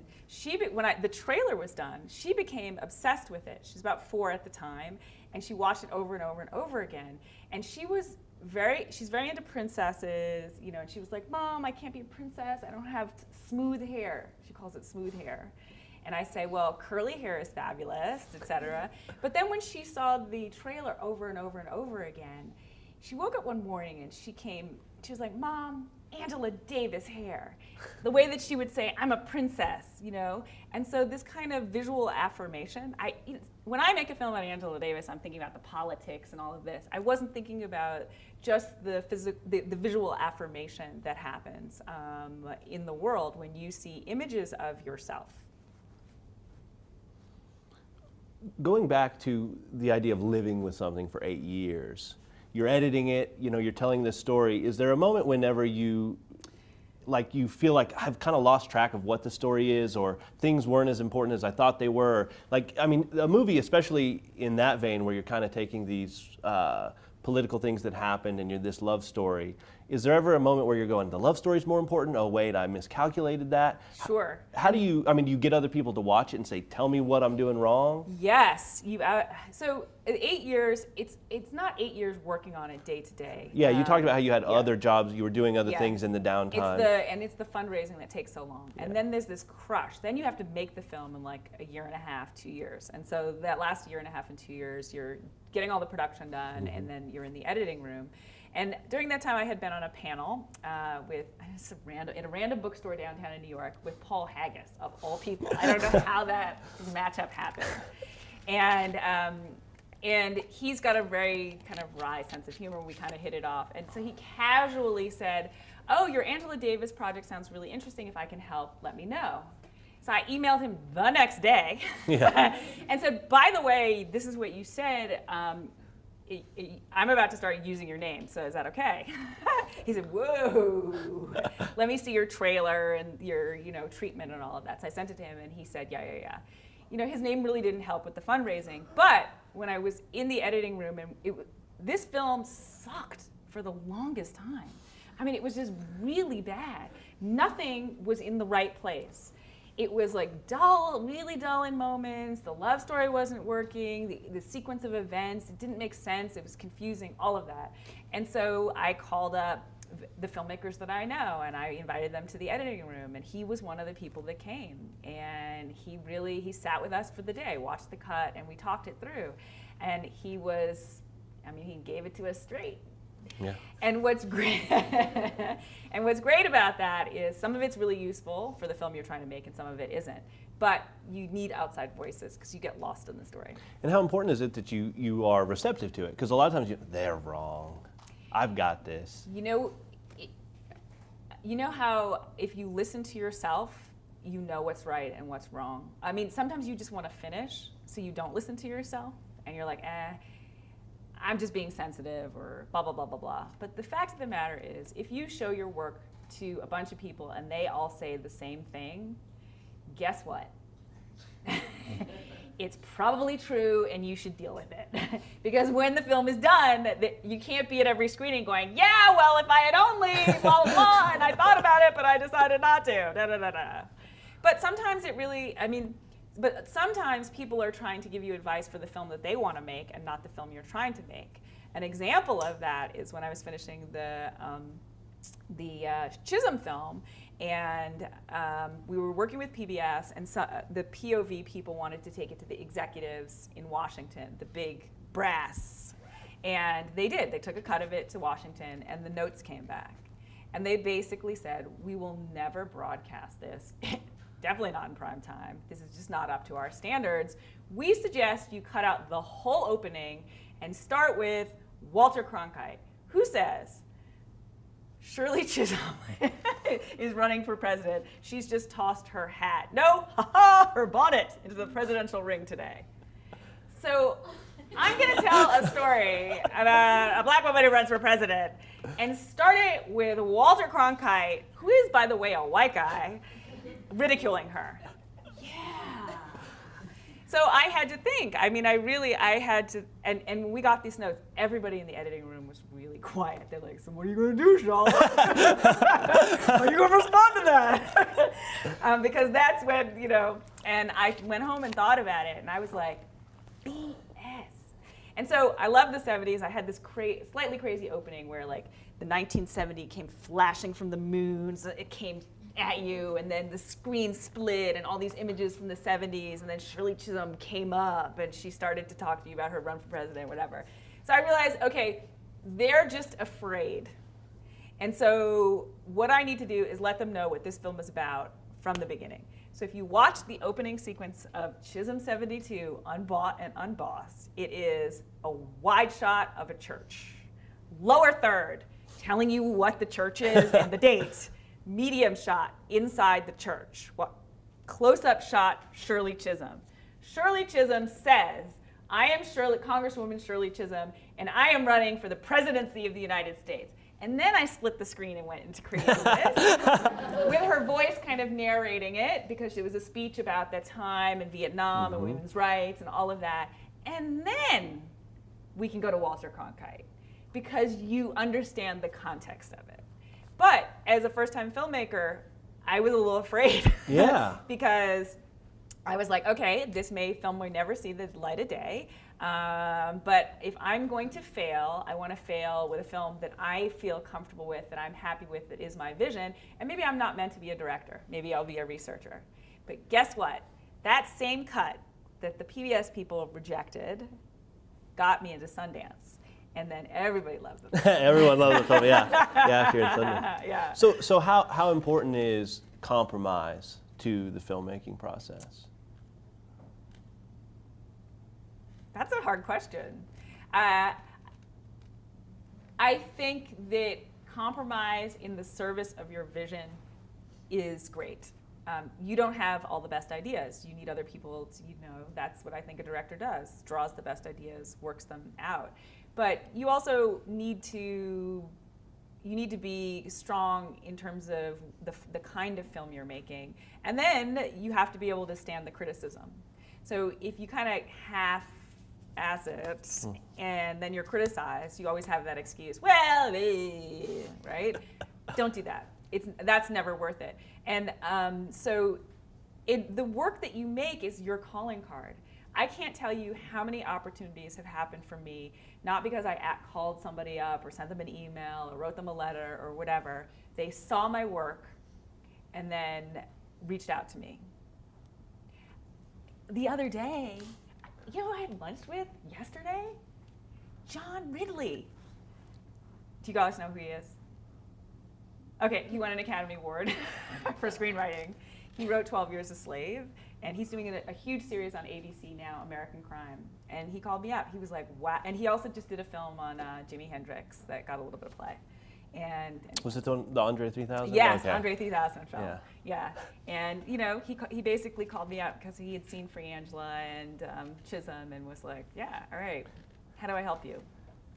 when the trailer was done, she became obsessed with it. She was about 4 at the time, and she watched it over and over and over again. And she's very into princesses, and she was like, Mom, I can't be a princess. I don't have smooth hair. She calls it smooth hair. And I say, well, curly hair is fabulous, etc. But then when she saw the trailer over and over and over again, she woke up one morning and she was like, Mom, Angela Davis hair. The way that she would say, I'm a princess, And so this kind of visual affirmation, when I make a film about Angela Davis, I'm thinking about the politics and all of this. I wasn't thinking about just the visual affirmation that happens in the world when you see images of yourself. Going back to the idea of living with something for 8 years, you're editing it, you're telling this story. Is there a moment whenever you feel like I've kind of lost track of what the story is, or things weren't as important as I thought they were? A movie, especially in that vein where you're kind of taking these political things that happened and you're this love story, is there ever a moment where you're going, the love story's more important? Oh wait, I miscalculated that? Sure. How do you get other people to watch it and say, tell me what I'm doing wrong? Yes. So 8 years, it's not 8 years working on it day to day. Yeah, you talked about how you had other jobs, you were doing other things in the downtime. It's the fundraising that takes so long. And then there's this crush. Then you have to make the film in like a year and a half, 2 years. And so that last year and a half and 2 years, you're getting all the production done, and then you're in the editing room. And during that time, I had been on a panel in a random bookstore downtown in New York with Paul Haggis, of all people. I don't know how that matchup happened. And he's got a very kind of wry sense of humor. We kind of hit it off. And so he casually said, oh, your Angela Davis project sounds really interesting. If I can help, let me know. So I emailed him the next day and said, by the way, this is what you said. I'm about to start using your name, so is that okay? He said, whoa, let me see your trailer and your treatment and all of that. So I sent it to him, and he said, yeah. His name really didn't help with the fundraising, but when I was in the editing room, and this film sucked for the longest time. I mean, it was just really bad. Nothing was in the right place. It was like dull, really dull in moments. The love story wasn't working. The sequence of events, it didn't make sense. It was confusing, all of that. And so I called up the filmmakers that I know, and I invited them to the editing room, and he was one of the people that came. And he sat with us for the day, watched the cut, and we talked it through. And he gave it to us straight. Yeah. And what's great about that is some of it's really useful for the film you're trying to make, and some of it isn't. But you need outside voices because you get lost in the story. And how important is it that you are receptive to it? Because a lot of times they're wrong. I've got this. You know how if you listen to yourself, you know what's right and what's wrong. I mean, sometimes you just want to finish, so you don't listen to yourself, and you're like, I'm just being sensitive, or blah, blah, blah, blah, blah. But the fact of the matter is, if you show your work to a bunch of people and they all say the same thing, guess what? It's probably true, and you should deal with it. Because when the film is done, you can't be at every screening going, yeah, well, if I had only, blah, blah, blah, and I thought about it, but I decided not to, da, da, da, da. But sometimes But sometimes people are trying to give you advice for the film that they want to make and not the film you're trying to make. An example of that is when I was finishing the Chisholm film, and we were working with PBS, and the POV people wanted to take it to the executives in Washington, the big brass. And they did. They took a cut of it to Washington, and the notes came back. And they basically said, we will never broadcast this. Definitely not in prime time. This is just not up to our standards. We suggest you cut out the whole opening and start with Walter Cronkite, who says, Shirley Chisholm is running for president. She's just tossed her hat. No, her bonnet into the presidential ring today. So I'm going to tell a story about a black woman who runs for president, and start it with Walter Cronkite, who is, by the way, a white guy, ridiculing her. Yeah. So I had to think. I mean, I had to, and when we got these notes, everybody in the editing room was really quiet. They're like, so what are you going to do, Shola? How are you going to respond to that? Because that's when, and I went home and thought about it, and I was like, BS. And so I love the 70s. I had this slightly crazy opening where like the 1970 came flashing from the moon, so it came at you, and then the screen split and all these images from the 70s, and then Shirley Chisholm came up and she started to talk to you about her run for president, whatever. So I realized, okay, they're just afraid. And so what I need to do is let them know what this film is about from the beginning. So if you watch the opening sequence of Chisholm 72, Unbought and Unbossed, it is a wide shot of a church. Lower third, telling you what the church is and the date. Medium shot inside the church. Close-up shot, Shirley Chisholm. Shirley Chisholm says, I am Congresswoman Shirley Chisholm, and I am running for the presidency of the United States. And then I split the screen and went into creating this, with her voice kind of narrating it, because it was a speech about that time in Vietnam and women's rights and all of that. And then we can go to Walter Cronkite, because you understand the context of it. But as a first-time filmmaker, I was a little afraid. Yeah. Because I was like, okay, this film may never see the light of day. But if I'm going to fail, I want to fail with a film that I feel comfortable with, that I'm happy with, that is my vision. And maybe I'm not meant to be a director. Maybe I'll be a researcher. But guess what? That same cut that the PBS people rejected got me into Sundance. And then everybody loves the film. Everyone loves the film, yeah. Yeah, here in Sundance. Yeah. So how important is compromise to the filmmaking process? That's a hard question. I think that compromise in the service of your vision is great. You don't have all the best ideas. You need other people to, that's what I think a director does, draws the best ideas, works them out. But you also need to be strong in terms of the kind of film you're making. And then you have to be able to stand the criticism. So if you kind of half-ass it and then you're criticized, you always have that excuse, well, right? Don't do that. That's never worth it. And so the work that you make is your calling card. I can't tell you how many opportunities have happened for me, not because I called somebody up or sent them an email or wrote them a letter or whatever. They saw my work and then reached out to me. The other day, who I had lunch with yesterday? John Ridley. Do you guys know who he is? Okay, he won an Academy Award for screenwriting. He wrote 12 Years a Slave, and he's doing a huge series on ABC now, American Crime. And he called me up. He was like, wow. And he also just did a film on Jimi Hendrix that got a little bit of play. And was it the Andre 3000? Yes, okay. Andre 3000 film. Yeah. And he basically called me up because he had seen Free Angela and Chisholm and was like, yeah, all right, how do I help you?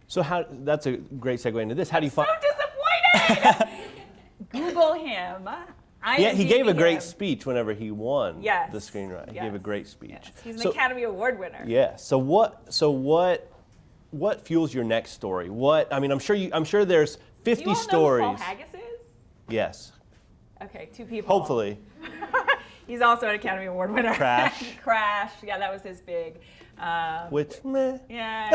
So that's a great segue into this. How do you find? So disappointed. Google him. He gave a great speech whenever he won Yes. the screenwriter. He Yes. gave a great speech. Yes. He's an Academy Award winner. Yeah. So what fuels your next story? I'm sure there's 50 Do you all stories. know who Paul Haggis is? Yes. Okay, 2 people. Hopefully. He's also an Academy Award winner. Crash. Crash. Yeah, that was his big. Which, meh. Yeah.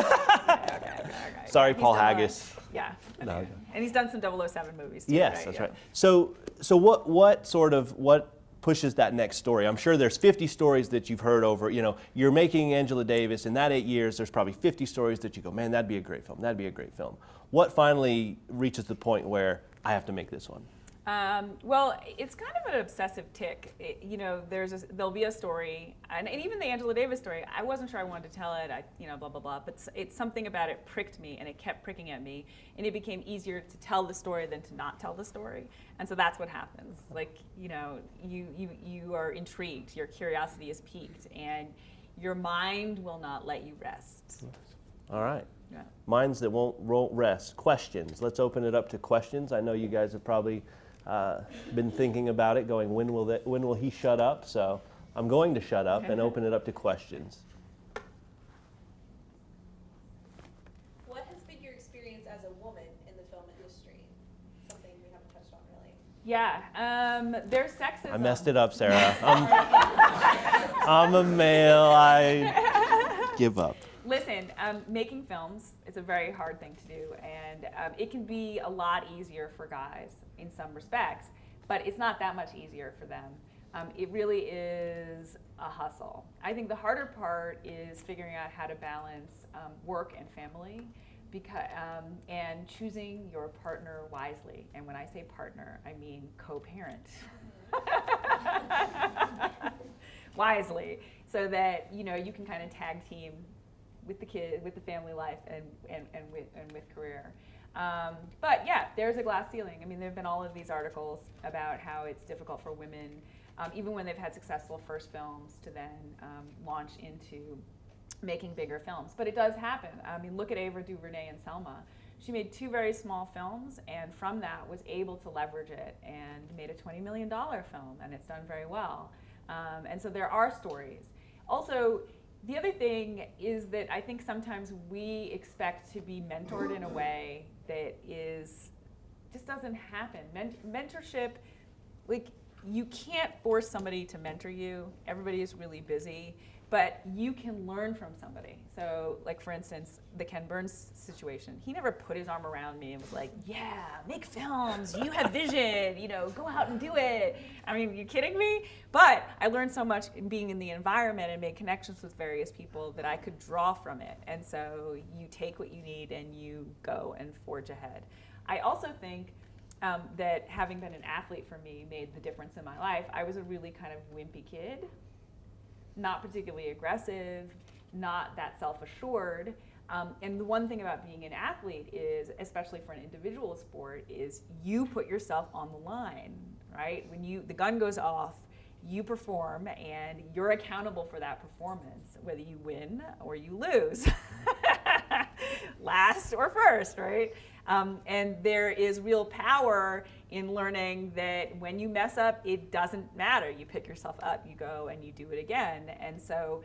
Okay. Sorry, He's Paul done Haggis. Yeah. Okay. No, okay. And he's done some 007 movies too, Yes, right? that's Yeah. right. So what pushes that next story? I'm sure there's 50 stories that you've heard over, you're making Angela Davis. In that 8 years, there's probably 50 stories that you go, man, that'd be a great film. That'd be a great film. What finally reaches the point where I have to make this one? Well, it's kind of an obsessive tick. There'll be a story, and even the Angela Davis story, I wasn't sure I wanted to tell it, blah, blah, blah, but it's something about it pricked me, and it kept pricking at me, and it became easier to tell the story than to not tell the story, and so that's what happens. Like, you are intrigued, your curiosity is piqued, and your mind will not let you rest. All right. Yeah. Minds that won't rest. Questions. Let's open it up to questions. I know you guys have probably been thinking about it, going, when will he shut up? So I'm going to shut up and open it up to questions. What has been your experience as a woman in the film industry? Something we haven't touched on really. Yeah, there's sexism. I messed it up, Sarah. I'm a male. I give up. Listen, making films is a very hard thing to do, and it can be a lot easier for guys in some respects, but it's not that much easier for them. It really is a hustle. I think the harder part is figuring out how to balance work and family, and choosing your partner wisely. And when I say partner, I mean co-parent. Wisely, so that you can kind of tag team with the kid, with the family life, and with career. But yeah, there's a glass ceiling. I mean, there have been all of these articles about how it's difficult for women, even when they've had successful first films, to then launch into making bigger films. But it does happen. I mean, look at Ava DuVernay and Selma. She made 2 very small films, and from that was able to leverage it and made a $20 million film, and it's done very well. And so there are stories. Also, the other thing is that I think sometimes we expect to be mentored in a way that just doesn't happen. Mentorship, like, you can't force somebody to mentor you. Everybody is really busy, but you can learn from somebody. So, like, for instance, the Ken Burns situation. He never put his arm around me and was like, yeah, make films, you have vision, go out and do it. I mean, you kidding me? But I learned so much in being in the environment and made connections with various people that I could draw from it. And so you take what you need and you go and forge ahead. I also think that having been an athlete for me made the difference in my life. I was a really kind of wimpy kid, not particularly aggressive, not that self-assured. And the one thing about being an athlete is, especially for an individual sport, is you put yourself on the line, right? When the gun goes off, you perform, and you're accountable for that performance, whether you win or you lose. Last or first, right? And there is real power in learning that when you mess up, it doesn't matter. You pick yourself up, you go, and you do it again. And so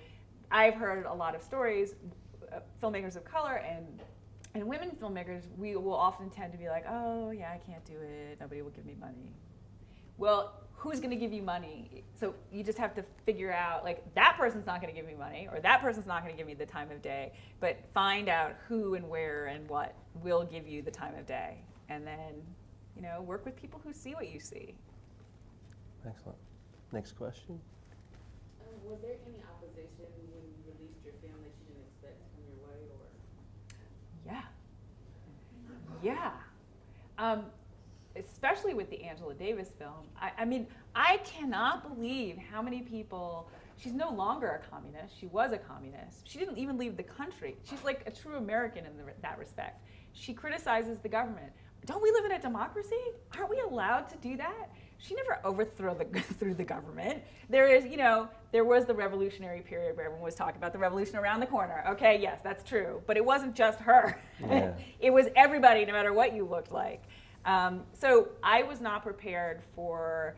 I've heard a lot of stories, filmmakers of color and women filmmakers, we will often tend to be like, oh, yeah, I can't do it. Nobody will give me money. Well, who's going to give you money? So you just have to figure out, like, that person's not going to give me money, or that person's not going to give me the time of day, but find out who and where and what will give you the time of day. And then, work with people who see what you see. Excellent. Next question. Was there any opposition when you released your film that you didn't expect to come your way, or? Yeah. Especially with the Angela Davis film. I mean, I cannot believe how many people, she's no longer a communist, she was a communist. She didn't even leave the country. She's like a true American in that respect. She criticizes the government. Don't we live in a democracy? Aren't we allowed to do that? She never overthrew the government. There was the revolutionary period where everyone was talking about the revolution around the corner. Okay, yes, that's true. But it wasn't just her. Yeah. It was everybody, no matter what you looked like. So I was not prepared for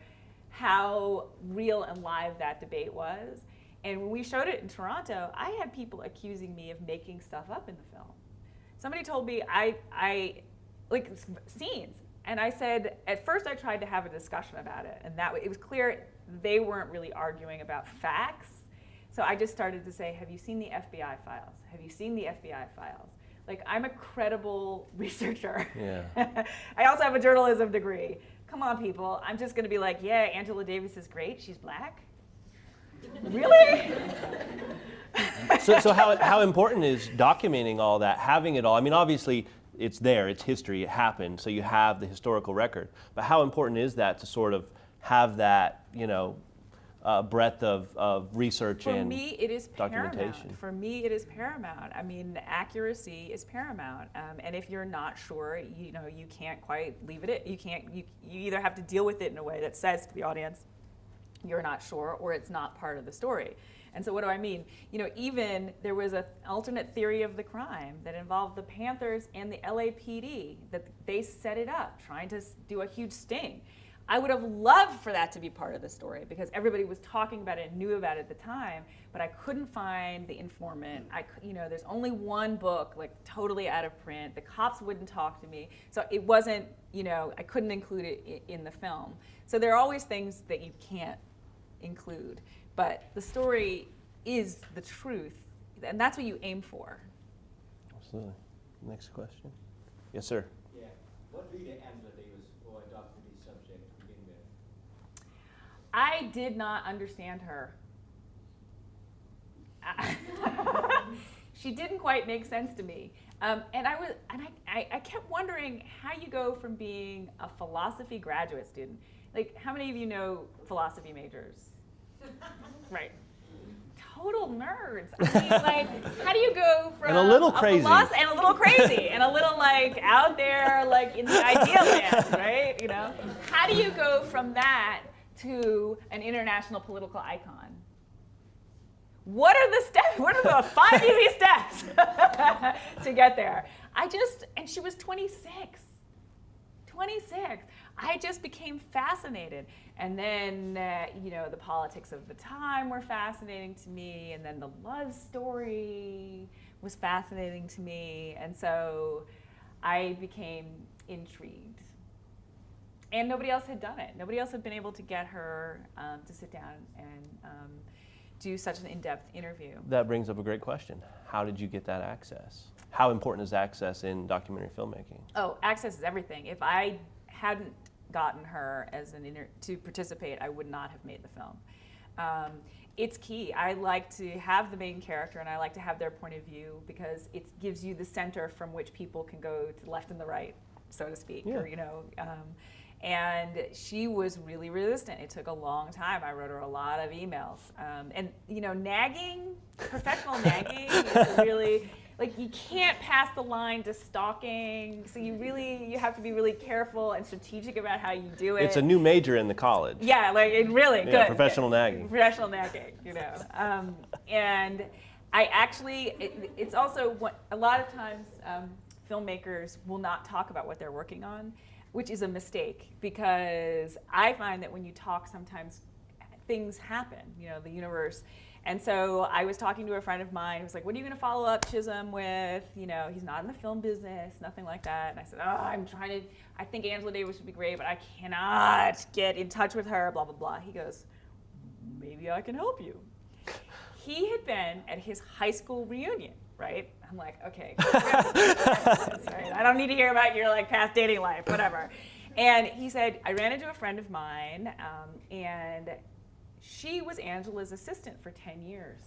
how real and live that debate was. And when we showed it in Toronto, I had people accusing me of making stuff up in the film. Somebody told me I like scenes. And I said, at first I tried to have a discussion about it, and it was clear they weren't really arguing about facts. So I just started to say, have you seen the FBI files? Have you seen the FBI files? Like, I'm a credible researcher. Yeah. I also have a journalism degree. Come on, people. I'm just going to be like, yeah, Angela Davis is great. She's black. Really? So how important is documenting all that, having it all? I mean, obviously, it's there, it's history, it happened, so you have the historical record. But how important is that to sort of have that, breadth of research and documentation? For me, it is paramount. For me, it is paramount. I mean, accuracy is paramount. And if you're not sure, you can't quite leave it. You either have to deal with it in a way that says to the audience, you're not sure, or it's not part of the story. And so what do I mean? Even there was an alternate theory of the crime that involved the Panthers and the LAPD, that they set it up, trying to do a huge sting. I would have loved for that to be part of the story because everybody was talking about it and knew about it at the time, but I couldn't find the informant. There's only one book, like totally out of print. The cops wouldn't talk to me. So it wasn't, I couldn't include it in the film. So there are always things that you can't include, but the story is the truth, and that's what you aim for. Absolutely. Next question. Yes, sir. Yeah. What reader Angela Davis for a documentary subject to begin with? I did not understand her. She didn't quite make sense to me. And I kept wondering how you go from being a philosophy graduate student. Like, how many of you know philosophy majors? Right. Total nerds. I mean, like, how do you go from and a little crazy, and a little crazy, and a little like out there, like in the ideal land, right? How do you go from that to an international political icon? What are the steps? What are the 5 easy steps to get there? And she was 26. 26. I just became fascinated. And then, the politics of the time were fascinating to me. And then the love story was fascinating to me. And so I became intrigued. And nobody else had done it. Nobody else had been able to get her to sit down and do such an in-depth interview. That brings up a great question. How did you get that access? How important is access in documentary filmmaking? Oh, access is everything. If I hadn't gotten her as to participate, I would not have made the film. It's key. I like to have the main character and I like to have their point of view because it gives you the center from which people can go to the left and the right, so to speak. Yeah. And she was really resistant. It took a long time. I wrote her a lot of emails. Nagging, professional nagging is really, you can't pass the line to stalking. So you have to be really careful and strategic about how you do it. It's a new major in the college. Yeah, good. Professional nagging. Professional nagging, and I actually, it's also a lot of times filmmakers will not talk about what they're working on, which is a mistake because I find that when you talk, sometimes things happen, the universe. And so I was talking to a friend of mine who was like, what are you going to follow up Chisholm with? He's not in the film business, nothing like that. And I said, I think Angela Davis would be great, but I cannot get in touch with her, blah, blah, blah. He goes, maybe I can help you. He had been at his high school reunion, right? I'm like, okay, right? I don't need to hear about your past dating life, whatever. And he said, I ran into a friend of mine, and she was Angela's assistant for 10 years.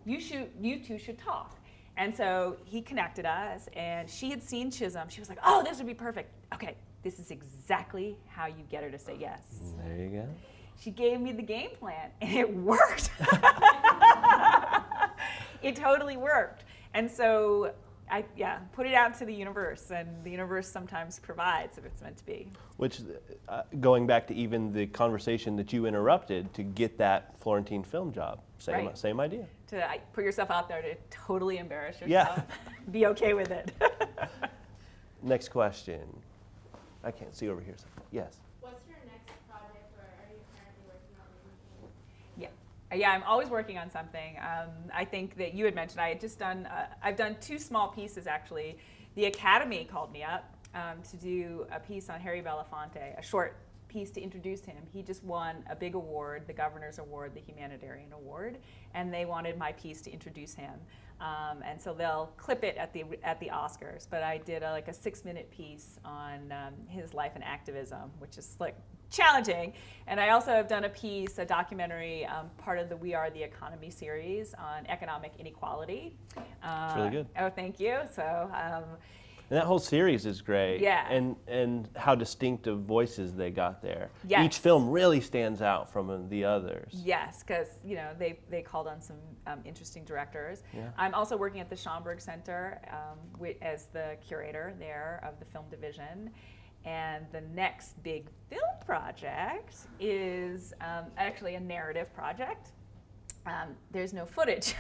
You two should talk. And so he connected us, and she had seen Chisholm. She was like, oh, this would be perfect. Okay, this is exactly how you get her to say yes. There you go. She gave me the game plan, and it worked. It totally worked. And so I put it out to the universe, and the universe sometimes provides if it's meant to be. Which, going back to even the conversation that you interrupted to get that Florentine film job, same idea. To put yourself out there to totally embarrass yourself. Yeah. Be okay with it. Next question. I can't see over here. Yes. What's your next project, or are you currently working on anything? Yeah, I'm always working on something. I think that you had mentioned I've done 2 small pieces actually. The Academy called me up to do a piece on Harry Belafonte, a short piece to introduce him. He just won a big award, the Governor's Award, the Humanitarian Award, and they wanted my piece to introduce him. And so they'll clip it at the Oscars. But I did a 6-minute piece on his life and activism, which is challenging. And I also have done a documentary, part of the We Are the Economy series on economic inequality. It's really good. Oh, thank you. So. And that whole series is great. Yeah. And how distinctive voices they got there. Yes. Each film really stands out from the others. Yes, because they called on some interesting directors. Yeah. I'm also working at the Schomburg Center as the curator there of the film division. And the next big film project is actually a narrative project. There's no footage.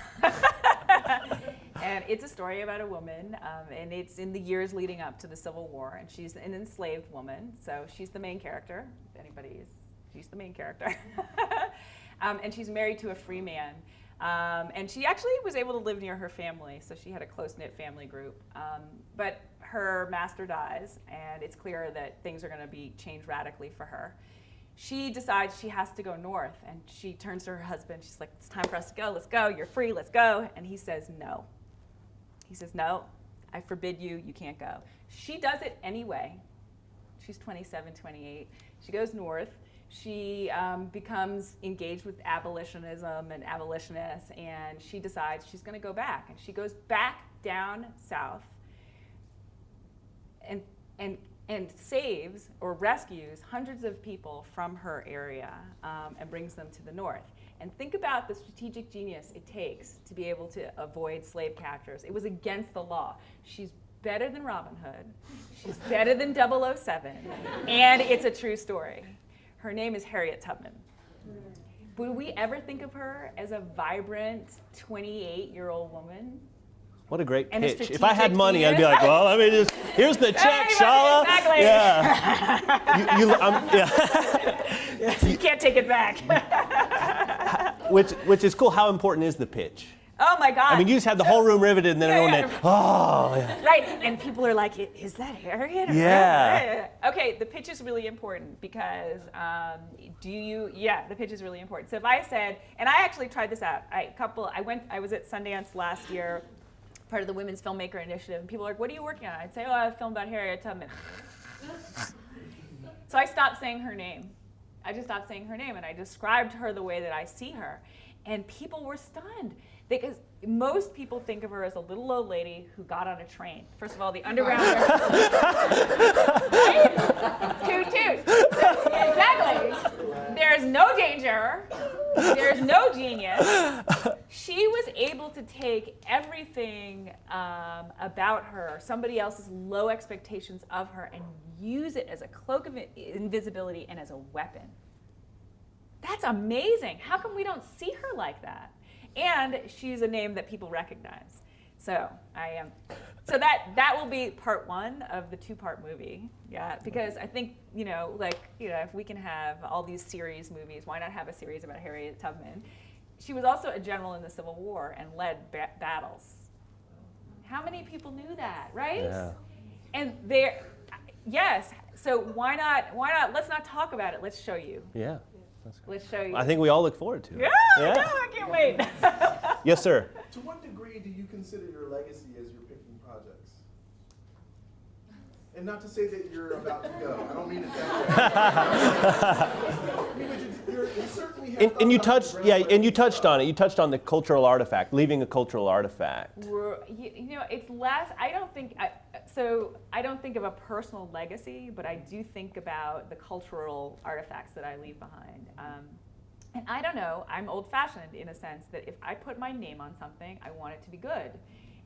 And it's a story about a woman, and it's in the years leading up to the Civil War, and she's an enslaved woman, so she's the main character. If anybody's, she's the main character. And she's married to a free man. And she actually was able to live near her family, so she had a close-knit family group. But her master dies, and it's clear that things are going to be changed radically for her. She decides she has to go north, and she turns to her husband. She's like, it's time for us to go. Let's go. You're free. Let's go. And he says no. He says, no, I forbid you. You can't go. She does it anyway. She's 27, 28. She goes north. She becomes engaged with abolitionism and abolitionists, and she decides she's going to go back. And she goes back down south and saves or rescues hundreds of people from her area and brings them to the north. And think about the strategic genius it takes to be able to avoid slave captors. It was against the law. She's better than Robin Hood. She's better than 007. And it's a true story. Her name is Harriet Tubman. Would we ever think of her as a vibrant 28-year-old woman? What a great And a pitch. If I had money, I'd be genius. like, well, let me just, here's the check, Shola. Exactly. Yeah. You can't take it back. Which is cool. How important is the pitch? Oh my God. I mean, you just had the whole room riveted, and then everyone went, oh. Yeah. Right, and people are like, is that Harriet? Yeah. Okay, the pitch is really important because the pitch is really important. So if I said, and I actually tried this out. I was at Sundance last year, part of the Women's Filmmaker Initiative, and people are like, what are you working on? I'd say, I filmed about Harriet Tubman. So I stopped saying her name. I just stopped saying her name, and I described her the way that I see her. And people were stunned. Because most people think of her as a little old lady who got on a train. First of all, the underground. Right? Toot toot. Exactly. There's no danger. There's no genius. She was able to take everything about her, somebody else's low expectations of her, and use it as a cloak of invisibility and as a weapon. That's amazing. How come we don't see her like that? And she's a name that people recognize. So so that will be part one of the two-part movie. Yeah, because I think, if we can have all these series movies, why not have a series about Harriet Tubman? She was also a general in the Civil War and led battles. How many people knew that, right? Yeah. And yes, so why not, let's not talk about it, let's show you. Yeah. Let's show you. I think we all look forward to it. Yeah, I can't wait. Yes, sir. To what degree do you consider your legacy as you're picking projects? And not to say that you're about to go. I don't mean it that way. You certainly have And you touched on it. You touched on the cultural artifact, leaving a cultural artifact. It's less. I don't think of a personal legacy, but I do think about the cultural artifacts that I leave behind. And I don't know. I'm old-fashioned in a sense that if I put my name on something, I want it to be good,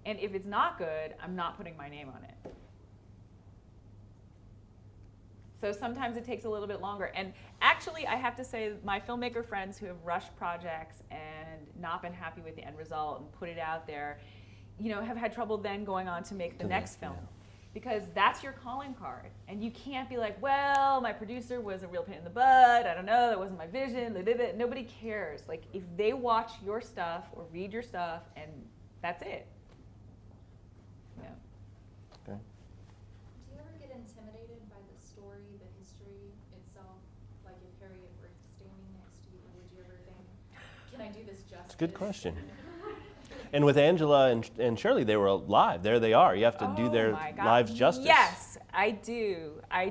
and if it's not good, I'm not putting my name on it. So sometimes it takes a little bit longer. And actually, I have to say, my filmmaker friends who have rushed projects and not been happy with the end result and put it out there, have had trouble then going on to make the next film. Yeah. Because that's your calling card. And you can't be like, well, my producer was a real pain in the butt. I don't know, that wasn't my vision. Nobody cares. Like, if they watch your stuff or read your stuff, and that's it. Yeah. Okay. Do you ever get intimidated by the story, the history itself? Like if Harriet were standing next to you, would you ever think, can I do this justice? It's a good question. And with Angela and Shirley, they were live. There they are. You have to do their lives justice. Yes, I do. I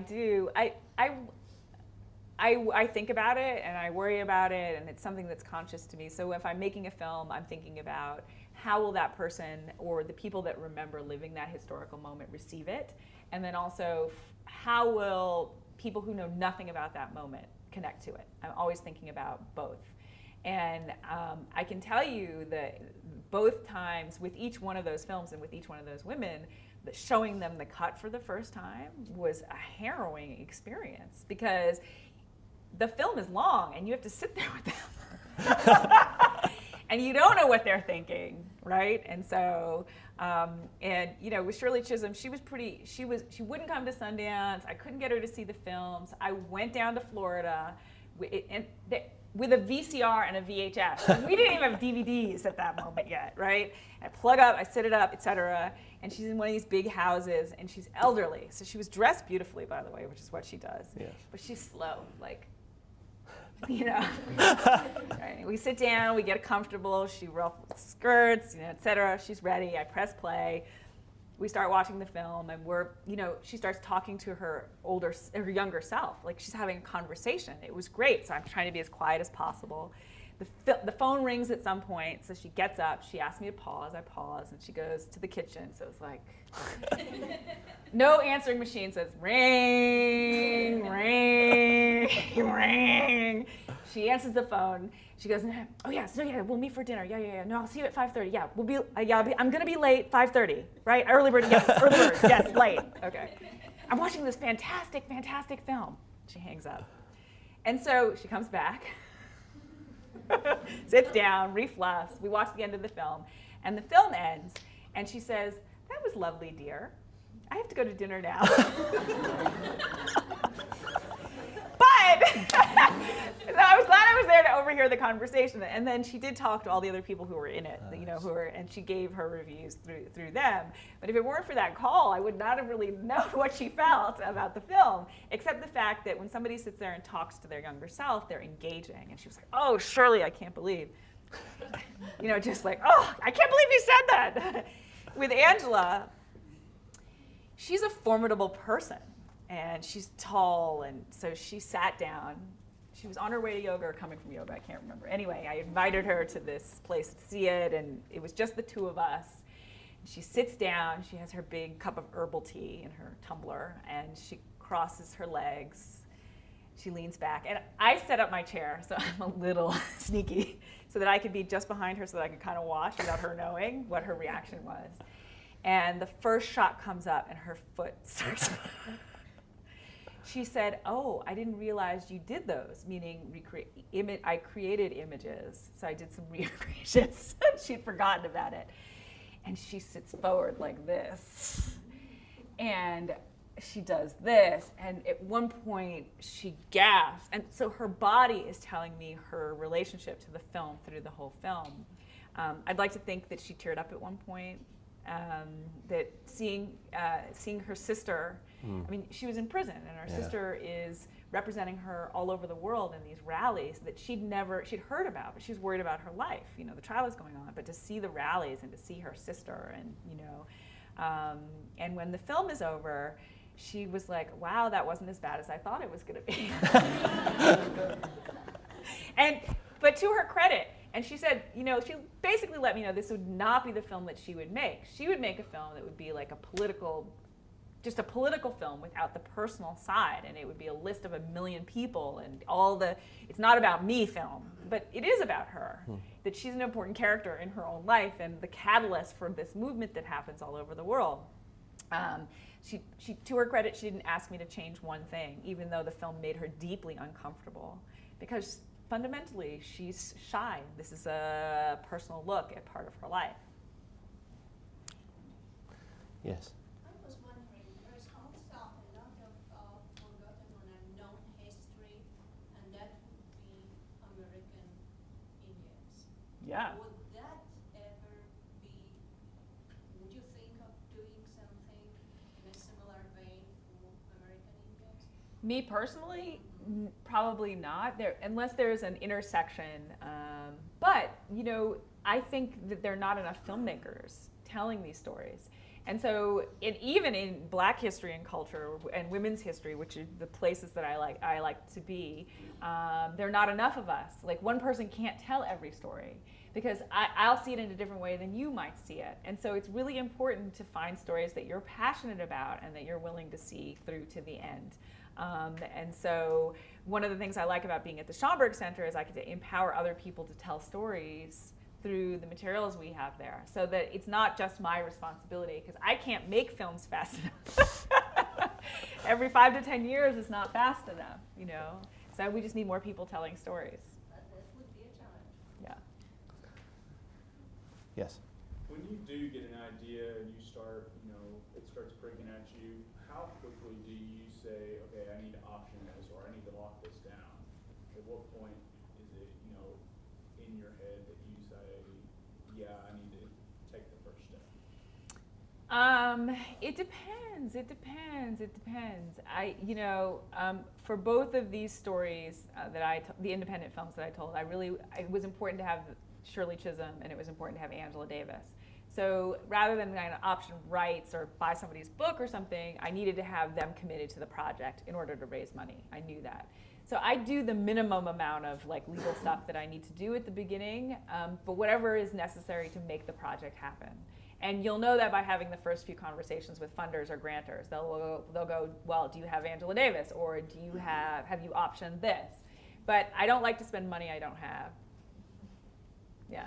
think about it and I worry about it, and it's something that's conscious to me. So if I'm making a film, I'm thinking about how will that person or the people that remember living that historical moment receive it, and then also how will people who know nothing about that moment connect to it. I'm always thinking about both. And I can tell you that both times with each one of those films and with each one of those women, that showing them the cut for the first time was a harrowing experience, because the film is long and you have to sit there with them and you don't know what they're thinking. right? And so, and you know, with Shirley Chisholm, she wouldn't come to Sundance. I couldn't get her to see the films. I went down to Florida with a VCR and a VHS. We didn't even have DVDs at that moment yet, right? I plug up, I set it up, etc. And she's in one of these big houses, and she's elderly. So she was dressed beautifully, by the way, which is what she does. Yes. But she's slow, like, you know. Right. We sit down, we get comfortable, she ruffles skirts, you know, etc. She's ready, I press play. We start watching the film, and she starts talking to her younger self, like she's having a conversation. It was great, so I'm trying to be as quiet as possible. The phone rings at some point, so she gets up, she asks me to pause, I pause, and she goes to the kitchen, so it's like, no answering machine, says ring, ring, ring. She answers the phone. She goes, oh yeah, so yeah, we'll meet for dinner. Yeah. No, I'll see you at 5:30. Yeah, I'm gonna be late. 5:30, right? Early bird, yes. Early bird, yes. Late. Okay. I'm watching this fantastic film. She hangs up, and so she comes back, sits down, refluffs. We watch the end of the film, and the film ends, and she says, "That was lovely, dear. I have to go to dinner now." But so I was glad I was there to overhear the conversation. And then she did talk to all the other people who were in it, and she gave her reviews through them. But if it weren't for that call, I would not have really known what she felt about the film, except the fact that when somebody sits there and talks to their younger self, they're engaging. And she was like, "Oh, Shirley, I can't believe," just like, "Oh, I can't believe you said that." With Angela, she's a formidable person. And she's tall, and so she sat down. She was on her way to yoga or coming from yoga, I can't remember. Anyway, I invited her to this place to see it, and it was just the two of us. She sits down, she has her big cup of herbal tea in her tumbler, and she crosses her legs. She leans back, and I set up my chair, so I'm a little sneaky, so that I could be just behind her so that I could kind of watch without her knowing what her reaction was. And the first shot comes up, and her foot starts. She said, "Oh, I didn't realize you did those," meaning I created images, so I did some recreations. She'd forgotten about it. And she sits forward like this, and she does this, and at one point she gasps, and so her body is telling me her relationship to the film through the whole film. I'd like to think that she teared up at one point, that seeing her sister, I mean, she was in prison, and her sister is representing her all over the world in these rallies that she'd heard about, but she was worried about her life. The trial is going on, but to see the rallies and to see her sister, and and when the film is over, she was like, "Wow, that wasn't as bad as I thought it was going to be." But to her credit, and she said, she basically let me know this would not be the film that she would make. She would make a film that would be like just a political film without the personal side, and it would be a list of 1 million people and it's not about me film, but it is about her, that she's an important character in her own life and the catalyst for this movement that happens all over the world. She, to her credit, she didn't ask me to change one thing, even though the film made her deeply uncomfortable, because fundamentally she's shy. This is a personal look at part of her life. Yes. I was wondering, there's also a lot of forgotten or unknown history, and that would be American Indians. Yeah. Would that ever be, would you think of doing something in a similar vein for American Indians? Me personally, probably not. Unless there's an intersection. But I think that there are not enough filmmakers telling these stories. And so, even in Black history and culture and women's history, which are the places that I like to be, there are not enough of us. Like, one person can't tell every story, because I'll see it in a different way than you might see it. And so it's really important to find stories that you're passionate about and that you're willing to see through to the end. And so one of the things I like about being at the Schomburg Center is I get to empower other people to tell stories through the materials we have there, so that it's not just my responsibility, because I can't make films fast enough. Every 5 to 10 years is not fast enough, So we just need more people telling stories. That would be a challenge. Yes. when you do get an idea and you start, it starts breaking at you, how quickly do you say, okay, I need to option this or I need to lock this down? At what point is it, in your head that you say, yeah, I need to take the first step? It depends. For both of these stories the independent films that I told, it was important to have Shirley Chisholm and it was important to have Angela Davis. So rather than kind of option rights or buy somebody's book or something, I needed to have them committed to the project in order to raise money. I knew that. So I do the minimum amount of legal stuff that I need to do at the beginning, but whatever is necessary to make the project happen. And you'll know that by having the first few conversations with funders or grantors. They'll go, well, do you have Angela Davis, or do you have you optioned this? But I don't like to spend money I don't have. Yeah,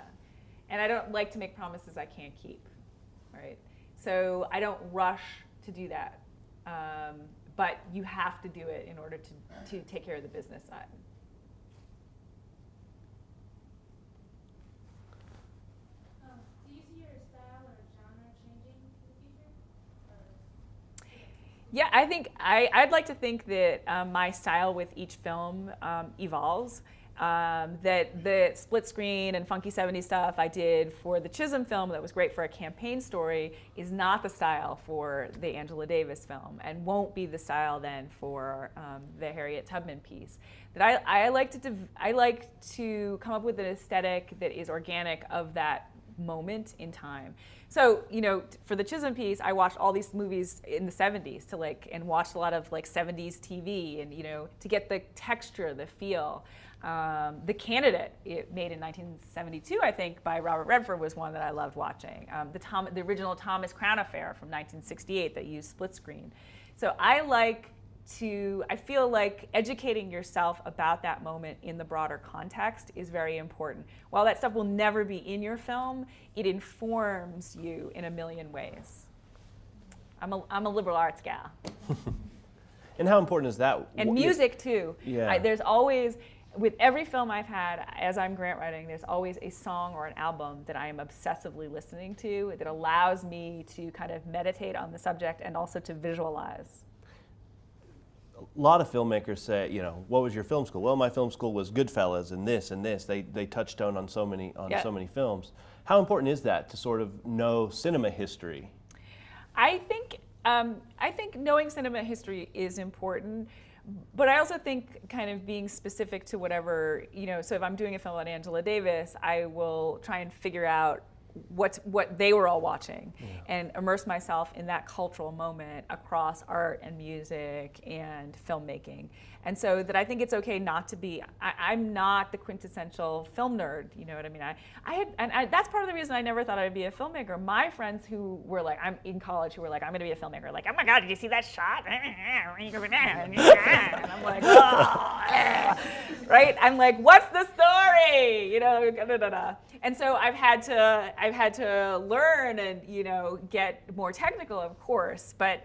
and I don't like to make promises I can't keep, right? So I don't rush to do that. But you have to do it in order to take care of the business side. Do you see your style or genre changing in the future? Yeah, I think I'd like to think that my style with each film evolves. That the split screen and funky 70s stuff I did for the Chisholm film that was great for a campaign story is not the style for the Angela Davis film and won't be the style then for the Harriet Tubman piece. That I like to come up with an aesthetic that is organic of that moment in time. So, for the Chisholm piece, I watched all these movies in the 70s and watched a lot of 70s TV and, to get the texture, the feel. The Candidate, made in 1972, I think, by Robert Redford, was one that I loved watching. The original Thomas Crown Affair from 1968 that used split screen. So I feel like educating yourself about that moment in the broader context is very important. While that stuff will never be in your film, it informs you in a million ways. I'm a liberal arts gal. And how important is that? And music, too. Yeah. There's always... With every film I've had, as I'm grant writing, there's always a song or an album that I am obsessively listening to that allows me to kind of meditate on the subject and also to visualize. A lot of filmmakers say, what was your film school? Well, my film school was Goodfellas and this and this. They touchstone on so many so many films. How important is that to sort of know cinema history? I think knowing cinema history is important. But I also think kind of being specific to whatever, so if I'm doing a film on Angela Davis, I will try and figure out what they were all watching and immerse myself in that cultural moment across art and music and filmmaking. And so that I think it's okay not to be, I'm not the quintessential film nerd, you know what I mean? That's part of the reason I never thought I'd be a filmmaker. My friends who were I'm in college who were I'm gonna be a filmmaker, oh my God, did you see that shot? And I'm like, oh, right? I'm like, what's the story? And so I've had to learn and get more technical, of course. But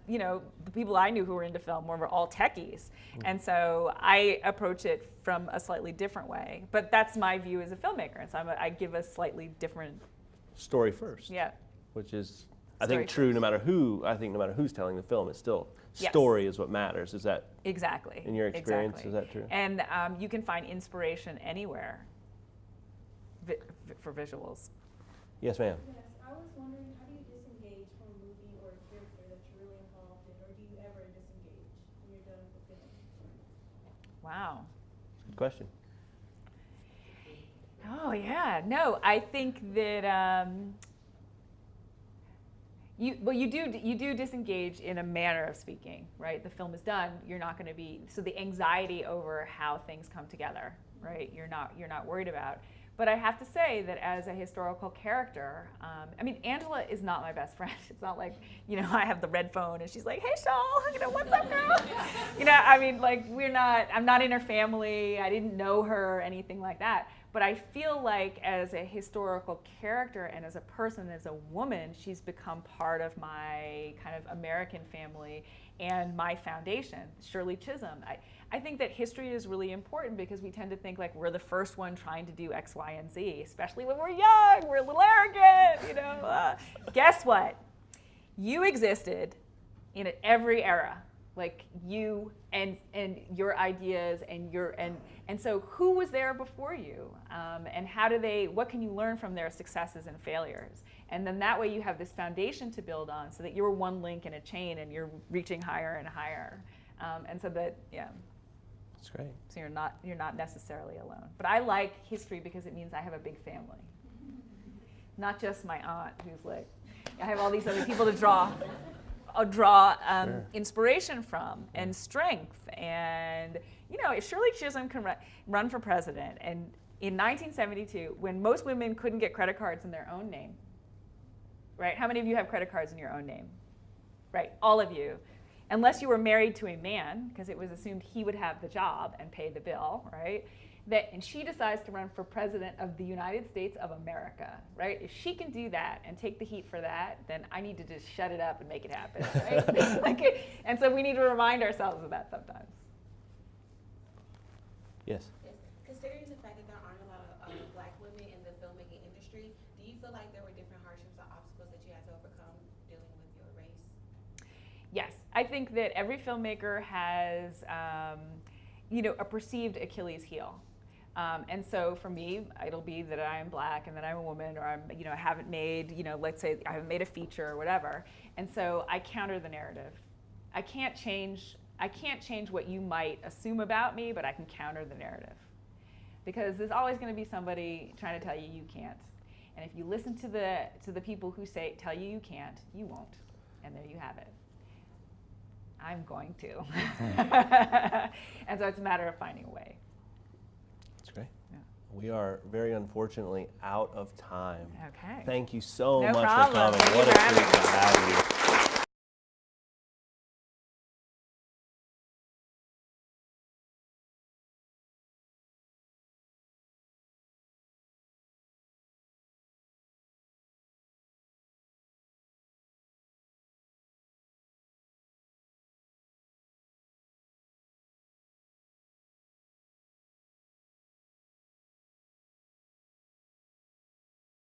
the people I knew who were into film were all techies, and so I approach it from a slightly different way. But that's my view as a filmmaker, and so I give a slightly different story first. Yeah. Which is, I think, true no matter who's telling the film. It's still story is what matters. Is that exactly in your experience? Exactly. Is that true? And you can find inspiration anywhere for visuals. Yes, ma'am. Yes, I was wondering, how do you disengage from a movie or a character that you're really involved in, or do you ever disengage when you're done with the film? Wow. Good question. Oh yeah, no, I think that you do disengage in a manner of speaking, right? The film is done. You're not going to be the anxiety over how things come together, right? You're not worried about. But I have to say that as a historical character, Angela is not my best friend. It's not like, I have the red phone and she's like, hey, Shol, what's up, girl? I'm not in her family. I didn't know her or anything like that. But I feel like as a historical character and as a person, as a woman, she's become part of my kind of American family and my foundation, Shirley Chisholm. I think that history is really important because we tend to think like we're the first one trying to do X, Y, and Z, especially when we're young, we're a little arrogant, you know. Guess what? You existed in every era. Like you and your ideas and so who was there before you, and what can you learn from their successes and failures, and then that way you have this foundation to build on, so that you're one link in a chain and you're reaching higher and higher, and so that That's great. so you're not necessarily alone. But I like history because it means I have a big family, not just my aunt who's like, I have all these other people to draw Sure. inspiration from and strength. And, you know, if Shirley Chisholm can run for president, and in 1972, when most women couldn't get credit cards in their own name, right? How many of you have credit cards in your own name? Right, all of you. Unless you were married to a man, because it was assumed he would have the job and pay the bill, right? And she decides to run for president of the United States of America, right? If she can do that and take the heat for that, then I need to just shut it up and make it happen, right? And so we need to remind ourselves of that sometimes. Yes. Considering the fact that there aren't a lot of Black women in the filmmaking industry, do you feel like there were different hardships or obstacles that you had to overcome dealing with your race? Yes, I think that every filmmaker has, a perceived Achilles heel. And so for me, it'll be that I'm Black and that I'm a woman, or I haven't made, let's say I haven't made a feature or whatever. And so I counter the narrative. I can't change what you might assume about me, but I can counter the narrative. Because there's always going to be somebody trying to tell you you can't. And if you listen to the people who tell you you can't, you won't. And there you have it. I'm going to. And so it's a matter of finding a way. That's great. Yeah. We are very unfortunately out of time. Okay. Thank you so No much problem. for coming. Thank you What a for having treat to me. have you.